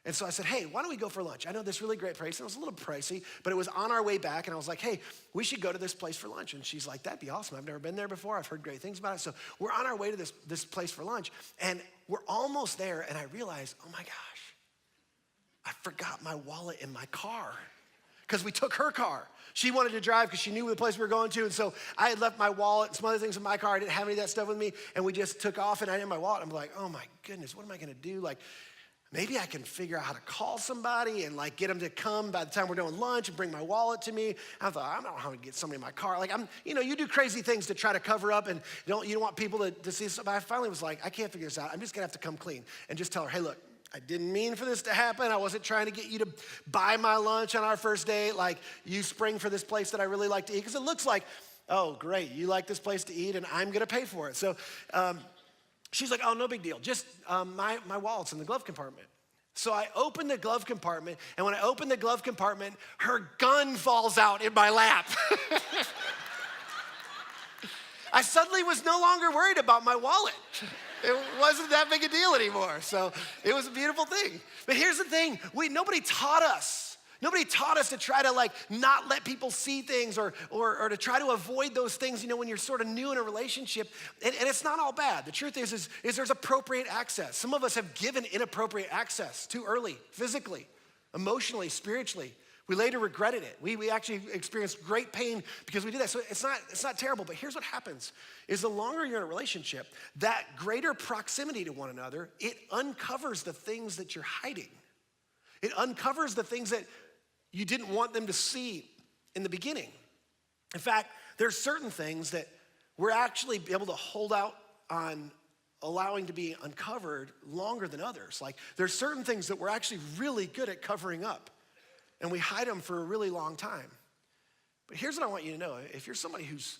And so I said, hey, why don't we go for lunch? I know this really great place, and it was a little pricey, but it was on our way back, and I was like, hey, we should go to this place for lunch. And she's like, that'd be awesome. I've never been there before. I've heard great things about it. So we're on our way to this place for lunch, and we're almost there, and I realized, oh my gosh, I forgot my wallet in my car because we took her car. She wanted to drive because she knew the place we were going to, and so I had left my wallet and some other things in my car. I didn't have any of that stuff with me, and we just took off, and I didn't have my wallet. I'm like, oh my goodness, what am I gonna do? Like, maybe I can figure out how to call somebody and like get them to come by the time we're doing lunch and bring my wallet to me. I thought, I don't know how to get somebody in my car. Like you do crazy things to try to cover up, and you don't want people to see something. I finally was like, I can't figure this out. I'm just gonna have to come clean and just tell her, hey, look, I didn't mean for this to happen. I wasn't trying to get you to buy my lunch on our first date. Like you spring for this place that I really like to eat. Because it looks like, oh, great, you like this place to eat and I'm gonna pay for it. So she's like, oh, no big deal. Just my wallet's in the glove compartment. So I opened the glove compartment, and when I opened the glove compartment, her gun falls out in my lap. I suddenly was no longer worried about my wallet. It wasn't that big a deal anymore. So it was a beautiful thing. But here's the thing, nobody taught us. Nobody taught us to try to like not let people see things or to try to avoid those things, when you're sort of new in a relationship. And it's not all bad. The truth is there's appropriate access. Some of us have given inappropriate access too early, physically, emotionally, spiritually. We later regretted it. We actually experienced great pain because we did that. So it's not terrible, but here's what happens is the longer you're in a relationship, that greater proximity to one another, it uncovers the things that you're hiding. It uncovers the things that you didn't want them to see in the beginning. In fact, there's certain things that we're actually able to hold out on allowing to be uncovered longer than others. Like there's certain things that we're actually really good at covering up, and we hide them for a really long time. But here's what I want you to know. If you're somebody who's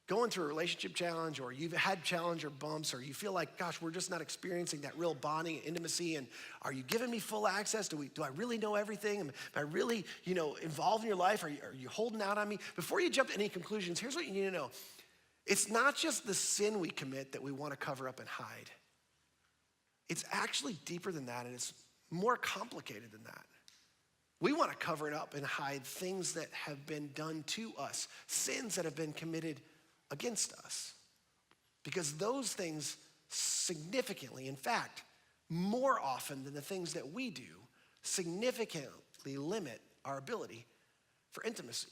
going through a relationship challenge, or you've had challenge or bumps, or you feel like, gosh, we're just not experiencing that real bonding and intimacy, and are you giving me full access? Do I really know everything? Am I really, involved in your life? Are you holding out on me? Before you jump to any conclusions, here's what you need to know. It's not just the sin we commit that we want to cover up and hide. It's actually deeper than that, and it's more complicated than that. We want to cover it up and hide things that have been done to us, sins that have been committed against us. Because those things significantly, in fact, more often than the things that we do, significantly limit our ability for intimacy.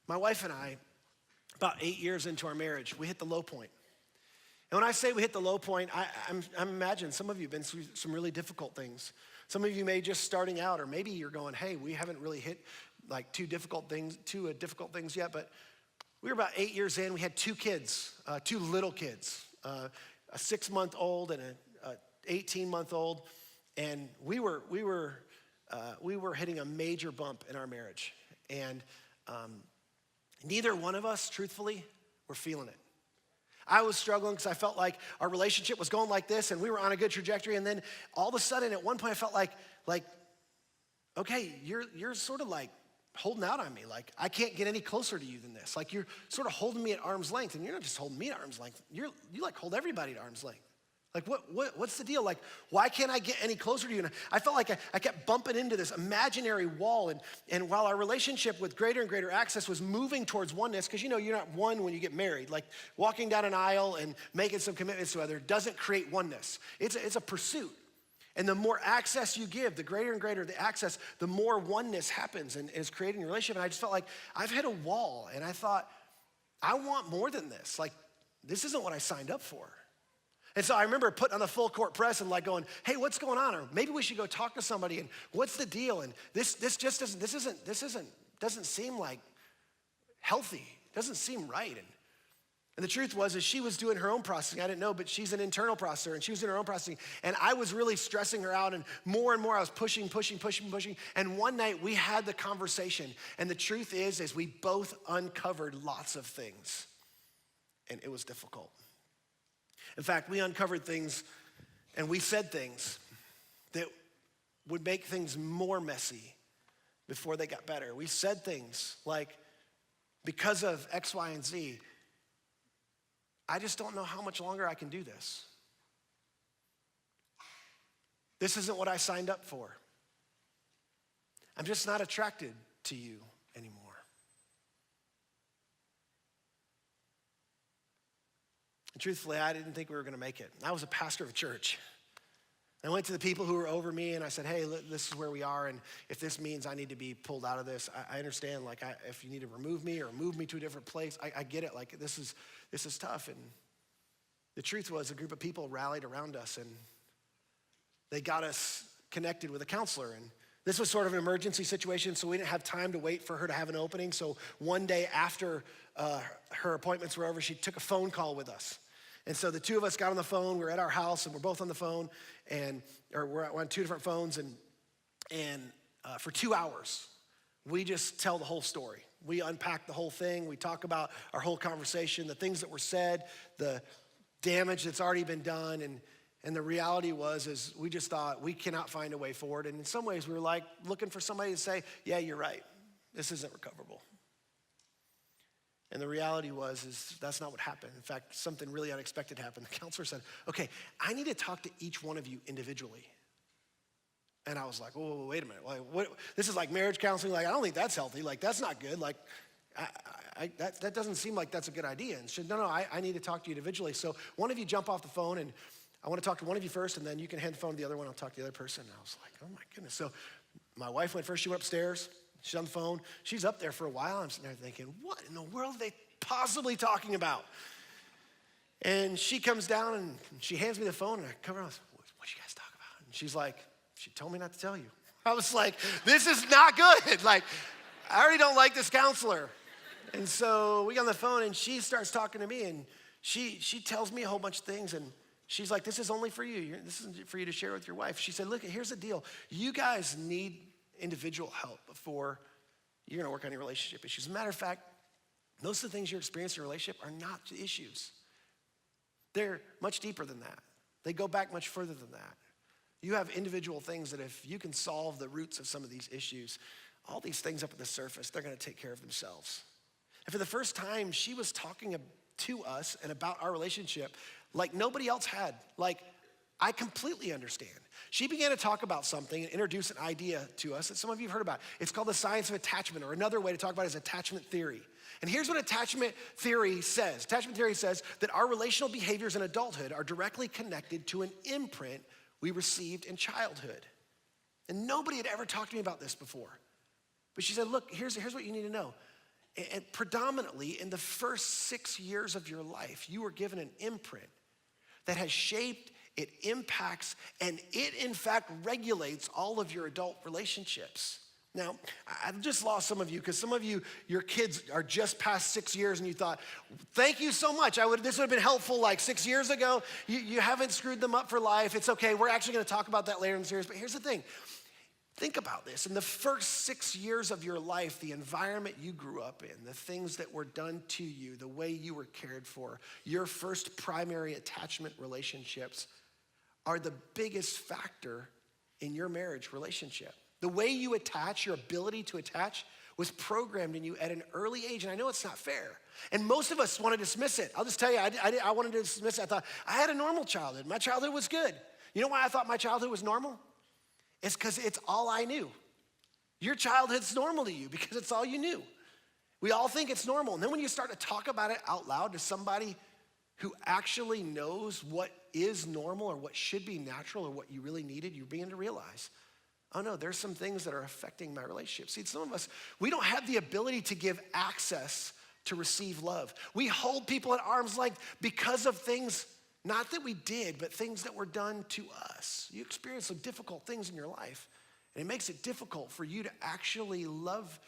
My wife and I, about 8 years into our marriage, we hit the low point. And when I say we hit the low point, I imagine some of you have been through some really difficult things. Some of you may just starting out, or maybe you're going, hey, we haven't really hit like two difficult things yet, but we were about 8 years in. We had two kids, two little kids, a 6-month-old and a 18-month-old, and we were hitting a major bump in our marriage, and neither one of us, truthfully, were feeling it. I was struggling because I felt like our relationship was going like this and we were on a good trajectory. And then all of a sudden at one point I felt like okay, you're sort of like holding out on me. Like I can't get any closer to you than this. Like you're sort of holding me at arm's length, and you're not just holding me at arm's length. You like hold everybody at arm's length. Like what's the deal? Like why can't I get any closer to you? And I felt like I kept bumping into this imaginary wall, and while our relationship with greater and greater access was moving towards oneness, because you're not one when you get married. Like walking down an aisle and making some commitments to other doesn't create oneness. It's a pursuit. And the more access you give, the greater and greater the access, the more oneness happens and is created in your relationship. And I just felt like I've hit a wall, and I thought, I want more than this. Like this isn't what I signed up for. And so I remember putting on the full court press and like going, hey, what's going on? Or maybe we should go talk to somebody, and what's the deal? And this doesn't seem like healthy. It doesn't seem right. And the truth was, is she was doing her own processing. I didn't know, but she's an internal processor, and she was doing her own processing. And I was really stressing her out, and more I was pushing. And one night we had the conversation. And the truth is we both uncovered lots of things, and it was difficult. In fact, we uncovered things and we said things that would make things more messy before they got better. We said things like, because of X, Y, and Z, I just don't know how much longer I can do this. This isn't what I signed up for. I'm just not attracted to you anymore. And truthfully, I didn't think we were going to make it. I was a pastor of a church. I went to the people who were over me and I said, hey, this is where we are, and if this means I need to be pulled out of this, I understand. Like, if you need to remove me or move me to a different place, I get it. Like, this is tough. And the truth was, a group of people rallied around us, and they got us connected with a counselor. And this was sort of an emergency situation, so we didn't have time to wait for her to have an opening. So one day after her appointments were over, she took a phone call with us. And so the two of us got on the phone. We were at our house, and we're both on the phone, or we're on two different phones, and for 2 hours, we just tell the whole story. We unpack the whole thing. We talk about our whole conversation, the things that were said, the damage that's already been done, and the reality is we just thought we cannot find a way forward. And in some ways, we were like looking for somebody to say, yeah, you're right. This isn't recoverable. And the reality is that's not what happened. In fact, something really unexpected happened. The counselor said, okay, I need to talk to each one of you individually. And I was like, whoa, wait a minute. Like, what? This is like marriage counseling. Like, I don't think that's healthy. Like, that's not good. Like, that doesn't seem like that's a good idea. And she said, no, I need to talk to you individually. So one of you jump off the phone, and I want to talk to one of you first, and then you can hand the phone to the other one. I'll talk to the other person. And I was like, oh my goodness. So my wife went first. She went upstairs. She's on the phone. She's up there for a while. I'm sitting there thinking, what in the world are they possibly talking about? And she comes down and she hands me the phone, and I come around. What you guys talk about? And she's like, she told me not to tell you. I was like, this is not good. Like, I already don't like this counselor. And so we get on the phone, and she starts talking to me, and she tells me a whole bunch of things, and she's like, this is only for you. This isn't for you to share with your wife. She said, look, here's the deal. You guys need individual help before you're gonna work on your relationship issues. As a matter of fact, most of the things you're experiencing in a relationship are not issues. They're much deeper than that. They go back much further than that. You have individual things that if you can solve the roots of some of these issues, all these things up at the surface, they're gonna take care of themselves. And for the first time, she was talking to us and about our relationship like nobody else had. Like, I completely understand. She began to talk about something and introduce an idea to us that some of you have heard about. It's called the science of attachment, or another way to talk about it is attachment theory. And here's what attachment theory says. Attachment theory says that our relational behaviors in adulthood are directly connected to an imprint we received in childhood. And nobody had ever talked to me about this before. But she said, look, here's what you need to know. And predominantly in the first 6 years of your life, you were given an imprint that has shaped, it impacts, and it in fact regulates all of your adult relationships. Now, I've just lost some of you because some of you, your kids are just past 6 years and you thought, thank you so much. This would have been helpful like 6 years ago. You haven't screwed them up for life. It's okay. We're actually going to talk about that later in the series. But here's the thing. Think about this. In the first 6 years of your life, the environment you grew up in, the things that were done to you, the way you were cared for, your first primary attachment relationships are the biggest factor in your marriage relationship. The way you attach, your ability to attach, was programmed in you at an early age, and I know it's not fair. And most of us want to dismiss it. I'll just tell you, I wanted to dismiss it. I thought, I had a normal childhood. My childhood was good. You know why I thought my childhood was normal? It's because it's all I knew. Your childhood's normal to you because it's all you knew. We all think it's normal. And then when you start to talk about it out loud to somebody who actually knows what is normal or what should be natural or what you really needed, you begin to realize, oh no, there's some things that are affecting my relationship. See, some of us, we don't have the ability to give access to receive love. We hold people at arm's length because of things, not that we did, but things that were done to us. You experience some difficult things in your life, and it makes it difficult for you to actually love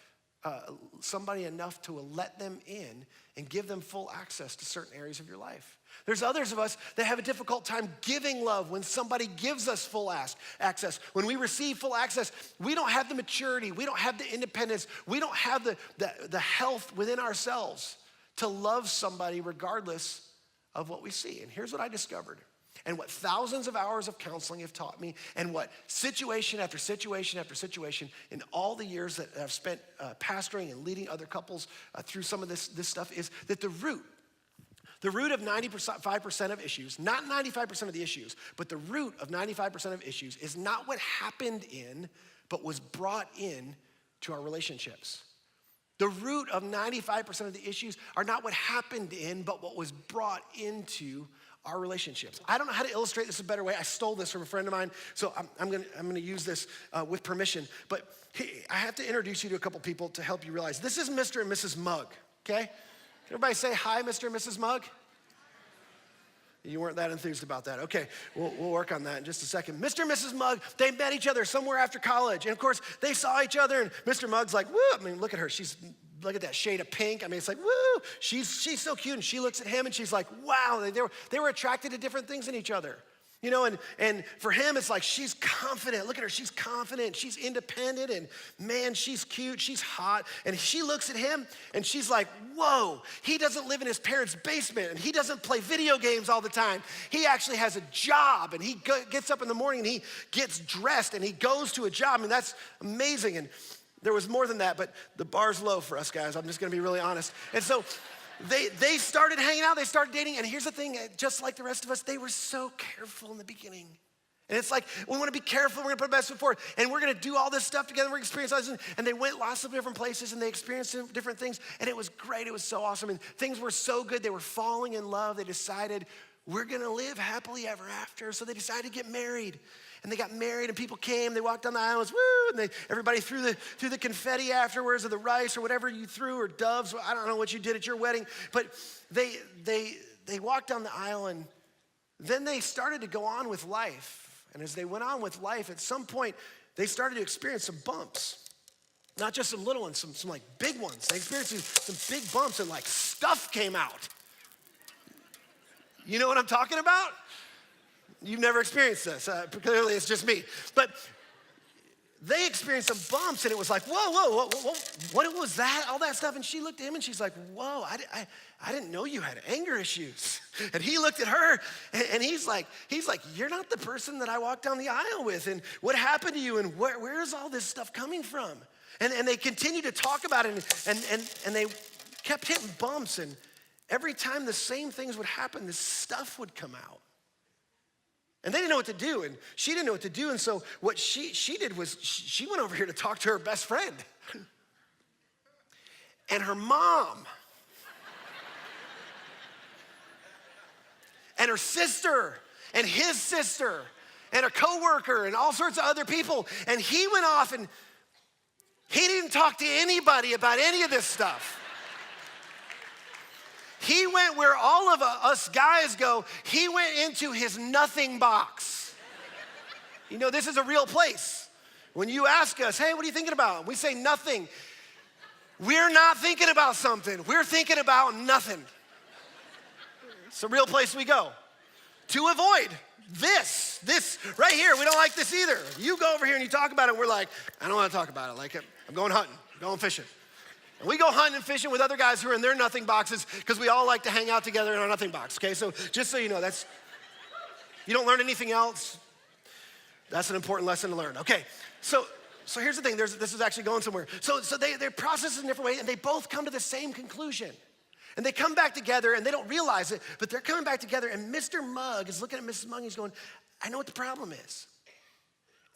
somebody enough to let them in and give them full access to certain areas of your life. There's others of us that have a difficult time giving love when somebody gives us full access. When we receive full access, we don't have the maturity, we don't have the independence, we don't have the health within ourselves to love somebody regardless of what we see. And here's what I discovered, and what thousands of hours of counseling have taught me, and what situation after situation after situation in all the years that I've spent pastoring and leading other couples through some of this stuff, is that the root of 95% of issues, not 95% of the issues, but the root of 95% of issues is not what happened in, but was brought in to our relationships. The root of 95% of the issues are not what happened in, but what was brought into our relationships. I don't know how to illustrate this a better way. I stole this from a friend of mine, so I'm gonna use this with permission. But I have to introduce you to a couple people to help you realize. This is Mr. and Mrs. Mugg, okay? Can everybody say hi, Mr. and Mrs. Mugg? You weren't that enthused about that. Okay, we'll work on that in just a second. Mr. and Mrs. Mugg, they met each other somewhere after college. And of course, they saw each other, and Mr. Mugg's like, woo, I mean, look at her. Look at that shade of pink. I mean, it's like, woo, she's so cute. And she looks at him and she's like, wow, they were attracted to different things in each other. You know, and for him, it's like, she's confident. Look at her, she's confident, she's independent, and man, she's cute, she's hot. And she looks at him and she's like, whoa, he doesn't live in his parents' basement, and he doesn't play video games all the time. He actually has a job, and he gets up in the morning and he gets dressed and he goes to a job. I mean, that's amazing. And there was more than that, but the bar's low for us guys. I'm just gonna be really honest. And so, they started hanging out, they started dating, and here's the thing, just like the rest of us, they were so careful in the beginning. And it's like, we wanna be careful, we're gonna put our best foot forward, and we're gonna do all this stuff together, we're gonna experience all this, and they went lots of different places, and they experienced different things, and it was great, it was so awesome, and things were so good, they were falling in love, they decided, we're gonna live happily ever after, so they decided to get married. And they got married, and people came, they walked down the aisles, woo, and everybody threw the confetti afterwards, or the rice, or whatever you threw, or doves. I don't know what you did at your wedding, but they walked down the aisle, and then they started to go on with life. And as they went on with life, at some point, they started to experience some bumps. Not just some little ones, some like big ones. They experienced some big bumps, and like stuff came out. You know what I'm talking about? You've never experienced this. Clearly, it's just me. But they experienced some bumps, and it was like, whoa, what was that? All that stuff. And she looked at him, and she's like, whoa, I didn't know you had anger issues. And he looked at her, and he's like, you're not the person that I walked down the aisle with. And what happened to you? And where is all this stuff coming from? And they continued to talk about it, and they kept hitting bumps. And every time the same things would happen, this stuff would come out. And they didn't know what to do, and she didn't know what to do. And so what she did was she went over here to talk to her best friend. And her mom and her sister and his sister and a coworker and all sorts of other people. And he went off and he didn't talk to anybody about any of this stuff. He went where all of us guys go. He went into his nothing box. You know, this is a real place. When you ask us, hey, what are you thinking about? We say nothing. We're not thinking about something. We're thinking about nothing. It's a real place we go to avoid this right here. We don't like this either. You go over here and you talk about it. We're like, I don't want to talk about it. Like, I'm going hunting, I'm going fishing. And we go hunting and fishing with other guys who are in their nothing boxes because we all like to hang out together in our nothing box, okay? So just so you know, you don't learn anything else. That's an important lesson to learn. Okay, so here's the thing. This is actually going somewhere. So they process in different ways, and they both come to the same conclusion. And they come back together, and they don't realize it, but they're coming back together, and Mr. Mugg is looking at Mrs. Mugg, and he's going, I know what the problem is.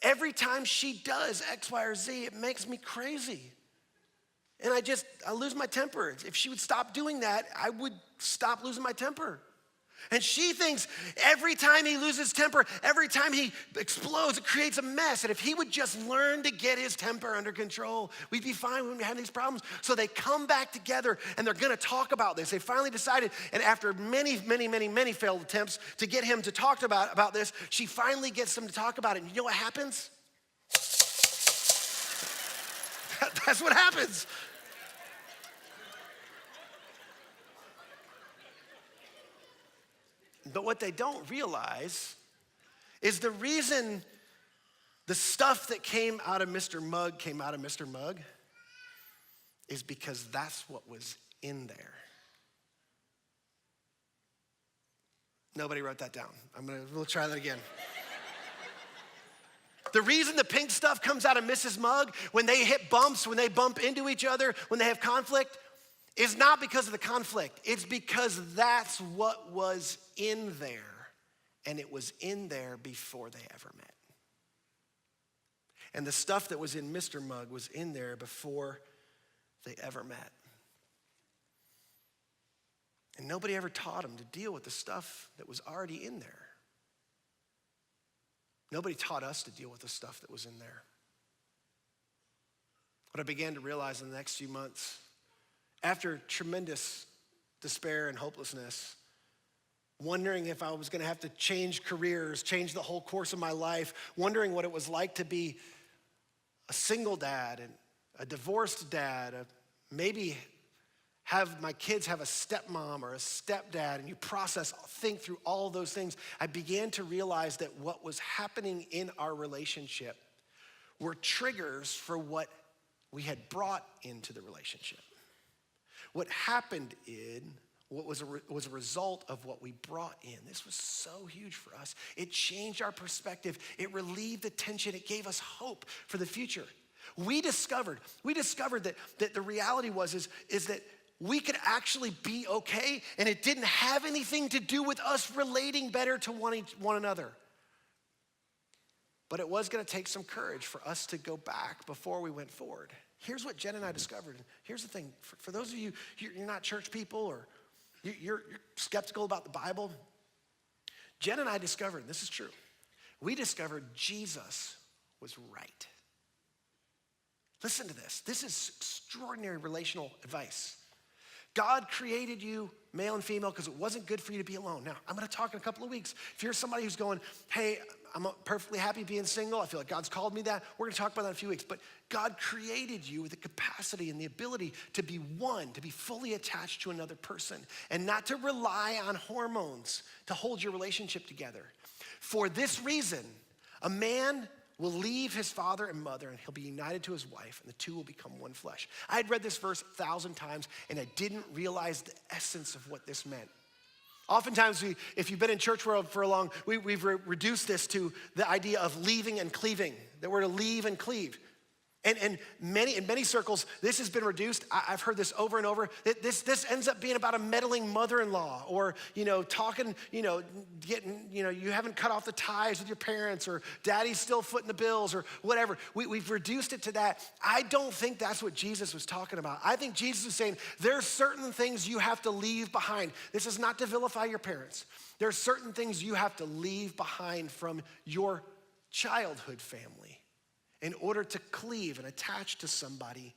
Every time she does X, Y, or Z, it makes me crazy. And I lose my temper. If she would stop doing that, I would stop losing my temper. And she thinks every time he loses temper, every time he explodes, it creates a mess. And if he would just learn to get his temper under control, we'd be fine. We wouldn't have these problems. So they come back together and they're gonna talk about this. They finally decided, and after many failed attempts to get him to talk about this, she finally gets him to talk about it. And you know what happens? That's what happens. But what they don't realize is the reason the stuff that came out of Mr. Mugg came out of Mr. Mugg is because that's what was in there. Nobody wrote that down. We'll try that again. The reason the pink stuff comes out of Mrs. Mugg when they hit bumps, when they bump into each other, when they have conflict, is not because of the conflict. It's because that's what was in there, and it was in there before they ever met. And the stuff that was in Mr. Mugg was in there before they ever met. And nobody ever taught him to deal with the stuff that was already in there. Nobody taught us to deal with the stuff that was in there. What I began to realize in the next few months, after tremendous despair and hopelessness, wondering if I was gonna have to change careers, change the whole course of my life, wondering what it was like to be a single dad and a divorced dad, maybe have my kids have a stepmom or a stepdad, and you think through all those things. I began to realize that what was happening in our relationship were triggers for what we had brought into the relationship. What happened was a result of what we brought in. This was so huge for us. It changed our perspective. It relieved the tension. It gave us hope for the future. We discovered that the reality is that we could actually be okay, and it didn't have anything to do with us relating better to one another. But it was gonna take some courage for us to go back before we went forward. Here's what Jen and I discovered. Here's the thing, for those of you, you're not church people or you're skeptical about the Bible. Jen and I discovered, this is true, we discovered Jesus was right. Listen to this. This is extraordinary relational advice. God created you male and female because it wasn't good for you to be alone. Now, I'm gonna talk in a couple of weeks. If you're somebody who's going, hey, I'm perfectly happy being single, I feel like God's called me that, we're gonna talk about that in a few weeks. But God created you with the capacity and the ability to be one, to be fully attached to another person, and not to rely on hormones to hold your relationship together. For this reason, a man will leave his father and mother, and he'll be united to his wife, and the two will become one flesh. I had read this verse 1,000 times, and I didn't realize the essence of what this meant. Oftentimes, if you've been in church world for a long, we've reduced this to the idea of leaving and cleaving, that we're to leave and cleave. And in many circles, this has been reduced. I've heard this over and over. This ends up being about a meddling mother-in-law, or talking, getting, you haven't cut off the ties with your parents, or daddy's still footing the bills, or whatever. We've reduced it to that. I don't think that's what Jesus was talking about. I think Jesus was saying there are certain things you have to leave behind. This is not to vilify your parents. There are certain things you have to leave behind from your childhood family in order to cleave and attach to somebody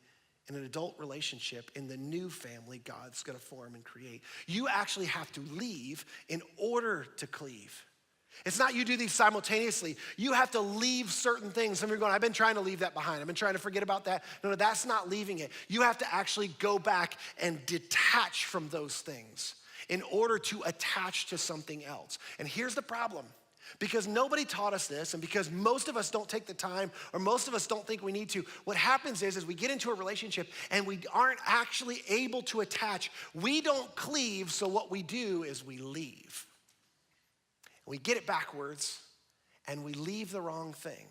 in an adult relationship in the new family God's gonna form and create. You actually have to leave in order to cleave. It's not you do these simultaneously. You have to leave certain things. Some of you are going, I've been trying to leave that behind. I've been trying to forget about that. No, that's not leaving it. You have to actually go back and detach from those things in order to attach to something else. And here's the problem. Because nobody taught us this, and because most of us don't take the time, or most of us don't think we need to, what happens is we get into a relationship and we aren't actually able to attach. We don't cleave, so what we do is we leave. We get it backwards, and we leave the wrong thing.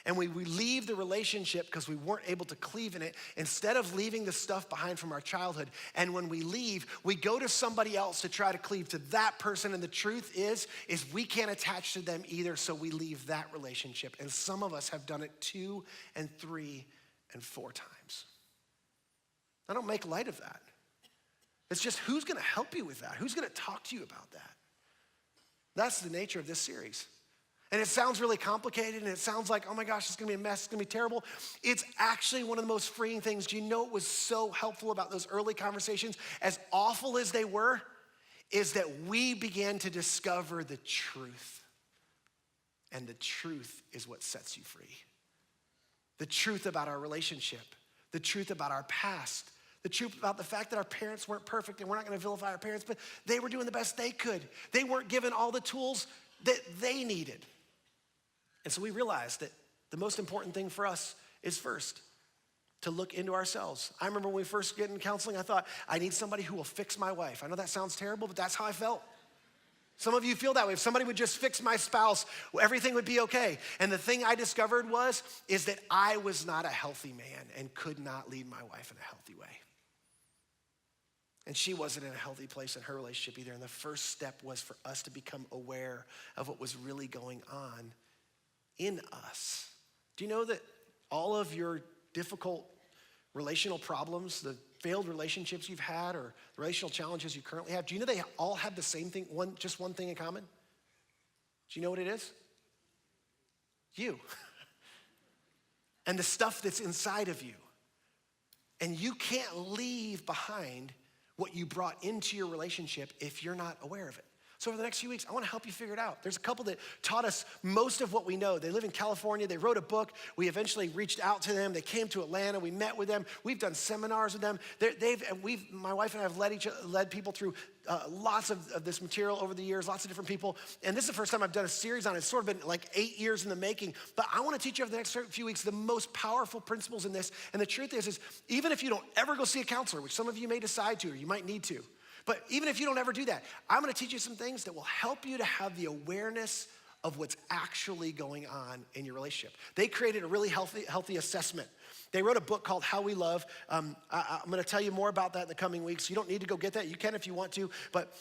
And we leave the relationship because we weren't able to cleave in it, instead of leaving the stuff behind from our childhood. And when we leave, we go to somebody else to try to cleave to that person. And the truth is we can't attach to them either, so we leave that relationship. And some of us have done it 2 and 3 and 4 times. I don't make light of that. It's just, who's gonna help you with that? Who's gonna talk to you about that? That's the nature of this series. And it sounds really complicated, and it sounds like, oh my gosh, it's gonna be a mess, it's gonna be terrible. It's actually one of the most freeing things. Do you know what was so helpful about those early conversations, as awful as they were, is that we began to discover the truth. And the truth is what sets you free. The truth about our relationship, the truth about our past, the truth about the fact that our parents weren't perfect, and we're not gonna vilify our parents, but they were doing the best they could. They weren't given all the tools that they needed. And so we realized that the most important thing for us is first to look into ourselves. I remember when we first get in counseling, I thought, I need somebody who will fix my wife. I know that sounds terrible, but that's how I felt. Some of you feel that way. If somebody would just fix my spouse, everything would be okay. And the thing I discovered is that I was not a healthy man and could not lead my wife in a healthy way. And she wasn't in a healthy place in her relationship either. And the first step was for us to become aware of what was really going on in us. Do you know that all of your difficult relational problems, the failed relationships you've had, or the relational challenges you currently have, do you know they all have the same thing, just one thing in common? Do you know what it is? You. And the stuff that's inside of you. And you can't leave behind what you brought into your relationship if you're not aware of it. So over the next few weeks, I wanna help you figure it out. There's a couple that taught us most of what we know. They live in California, they wrote a book. We eventually reached out to them. They came to Atlanta, we met with them. We've done seminars with them. My wife and I have led people through lots of this material over the years, lots of different people. And this is the first time I've done a series on it. It's sort of been like 8 years in the making. But I wanna teach you over the next few weeks the most powerful principles in this. And the truth is even if you don't ever go see a counselor, which some of you may decide to, or you might need to, but even if you don't ever do that, I'm gonna teach you some things that will help you to have the awareness of what's actually going on in your relationship. They created a really healthy assessment. They wrote a book called How We Love. I'm gonna tell you more about that in the coming weeks. You don't need to go get that. You can if you want to. But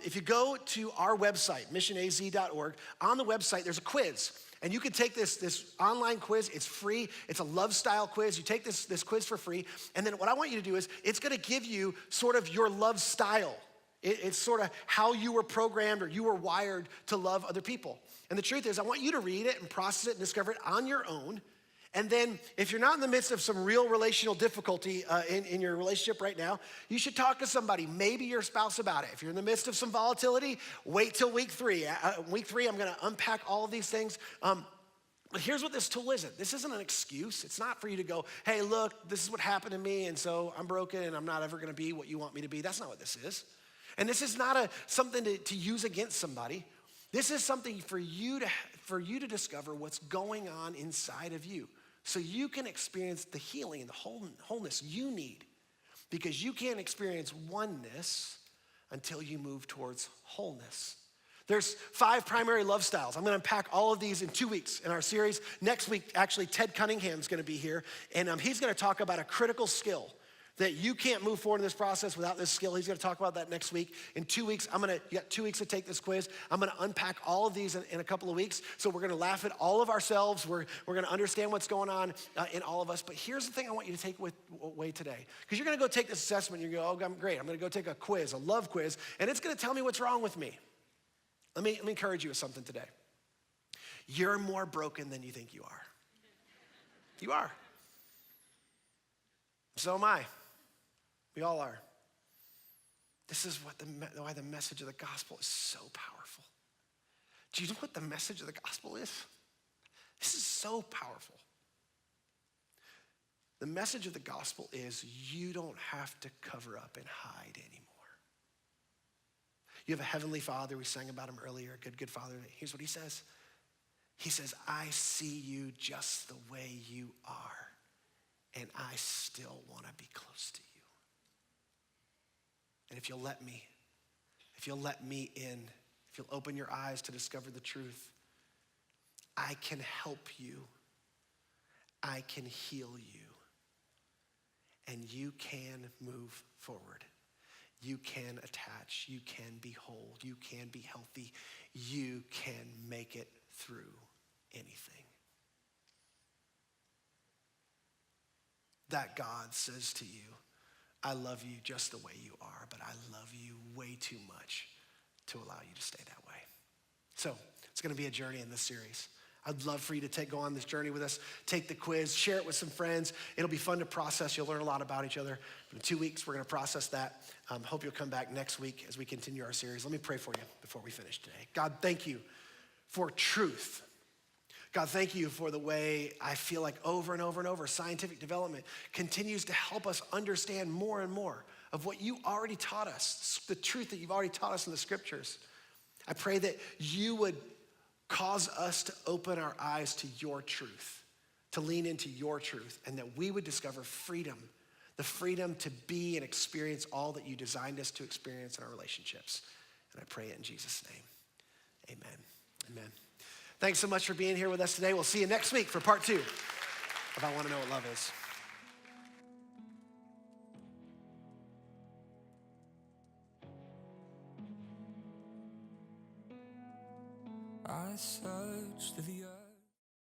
if you go to our website, missionaz.org, on the website, there's a quiz. And you can take this online quiz. It's free. It's a love style quiz. You take this quiz for free. And then what I want you to do is it's gonna give you sort of your love style. It's sort of how you were programmed or you were wired to love other people. And the truth is I want you to read it and process it and discover it on your own. And then if you're not in the midst of some real relational difficulty in your relationship right now, you should talk to somebody, maybe your spouse, about it. If you're in the midst of some volatility, wait till week 3. Week 3, I'm gonna unpack all of these things. But here's what this tool isn't. This isn't an excuse. It's not for you to go, hey, look, this is what happened to me, and so I'm broken and I'm not ever gonna be what you want me to be. That's not what this is. And this is not something to use against somebody. This is something for you to discover what's going on inside of you, so you can experience the healing and the wholeness you need, because you can't experience oneness until you move towards wholeness. There's 5 primary love styles. I'm gonna unpack all of these in 2 weeks in our series. Next week, actually, Ted Cunningham's gonna be here, and he's gonna talk about a critical skill that you can't move forward in this process without this skill. He's gonna talk about that next week. In 2 weeks, you got 2 weeks to take this quiz. I'm gonna unpack all of these in a couple of weeks. So we're gonna laugh at all of ourselves. We're gonna understand what's going on in all of us. But here's the thing I want you to take away today. Because you're gonna go take this assessment, you go, oh, I'm great. I'm gonna go take a quiz, a love quiz, and it's gonna tell me what's wrong with me. Let me encourage you with something today. You're more broken than you think you are. You are. So am I. We all are. This is why the message of the gospel is so powerful. Do you know what the message of the gospel is? This is so powerful. The message of the gospel is you don't have to cover up and hide anymore. You have a heavenly Father. We sang about him earlier, a good Father. Here's what he says. He says, I see you just the way you are, and I still want to be close to you. And if you'll let me in, if you'll open your eyes to discover the truth, I can help you. I can heal you. And you can move forward. You can attach. You can be whole. You can be healthy. You can make it through anything. That God says to you, I love you just the way you are, but I love you way too much to allow you to stay that way. So it's gonna be a journey in this series. I'd love for you to go on this journey with us, take the quiz, share it with some friends. It'll be fun to process. You'll learn a lot about each other. In 2 weeks, we're gonna process that. Hope you'll come back next week as we continue our series. Let me pray for you before we finish today. God, thank you for truth. God, thank you for the way I feel like over and over and over, scientific development continues to help us understand more and more of what you already taught us, the truth that you've already taught us in the scriptures. I pray that you would cause us to open our eyes to your truth, to lean into your truth, and that we would discover freedom, the freedom to be and experience all that you designed us to experience in our relationships. And I pray it in Jesus' name. Amen. Amen. Thanks so much for being here with us today. We'll see you next week for part 2 of I Want to Know What Love Is.
I searched the earth.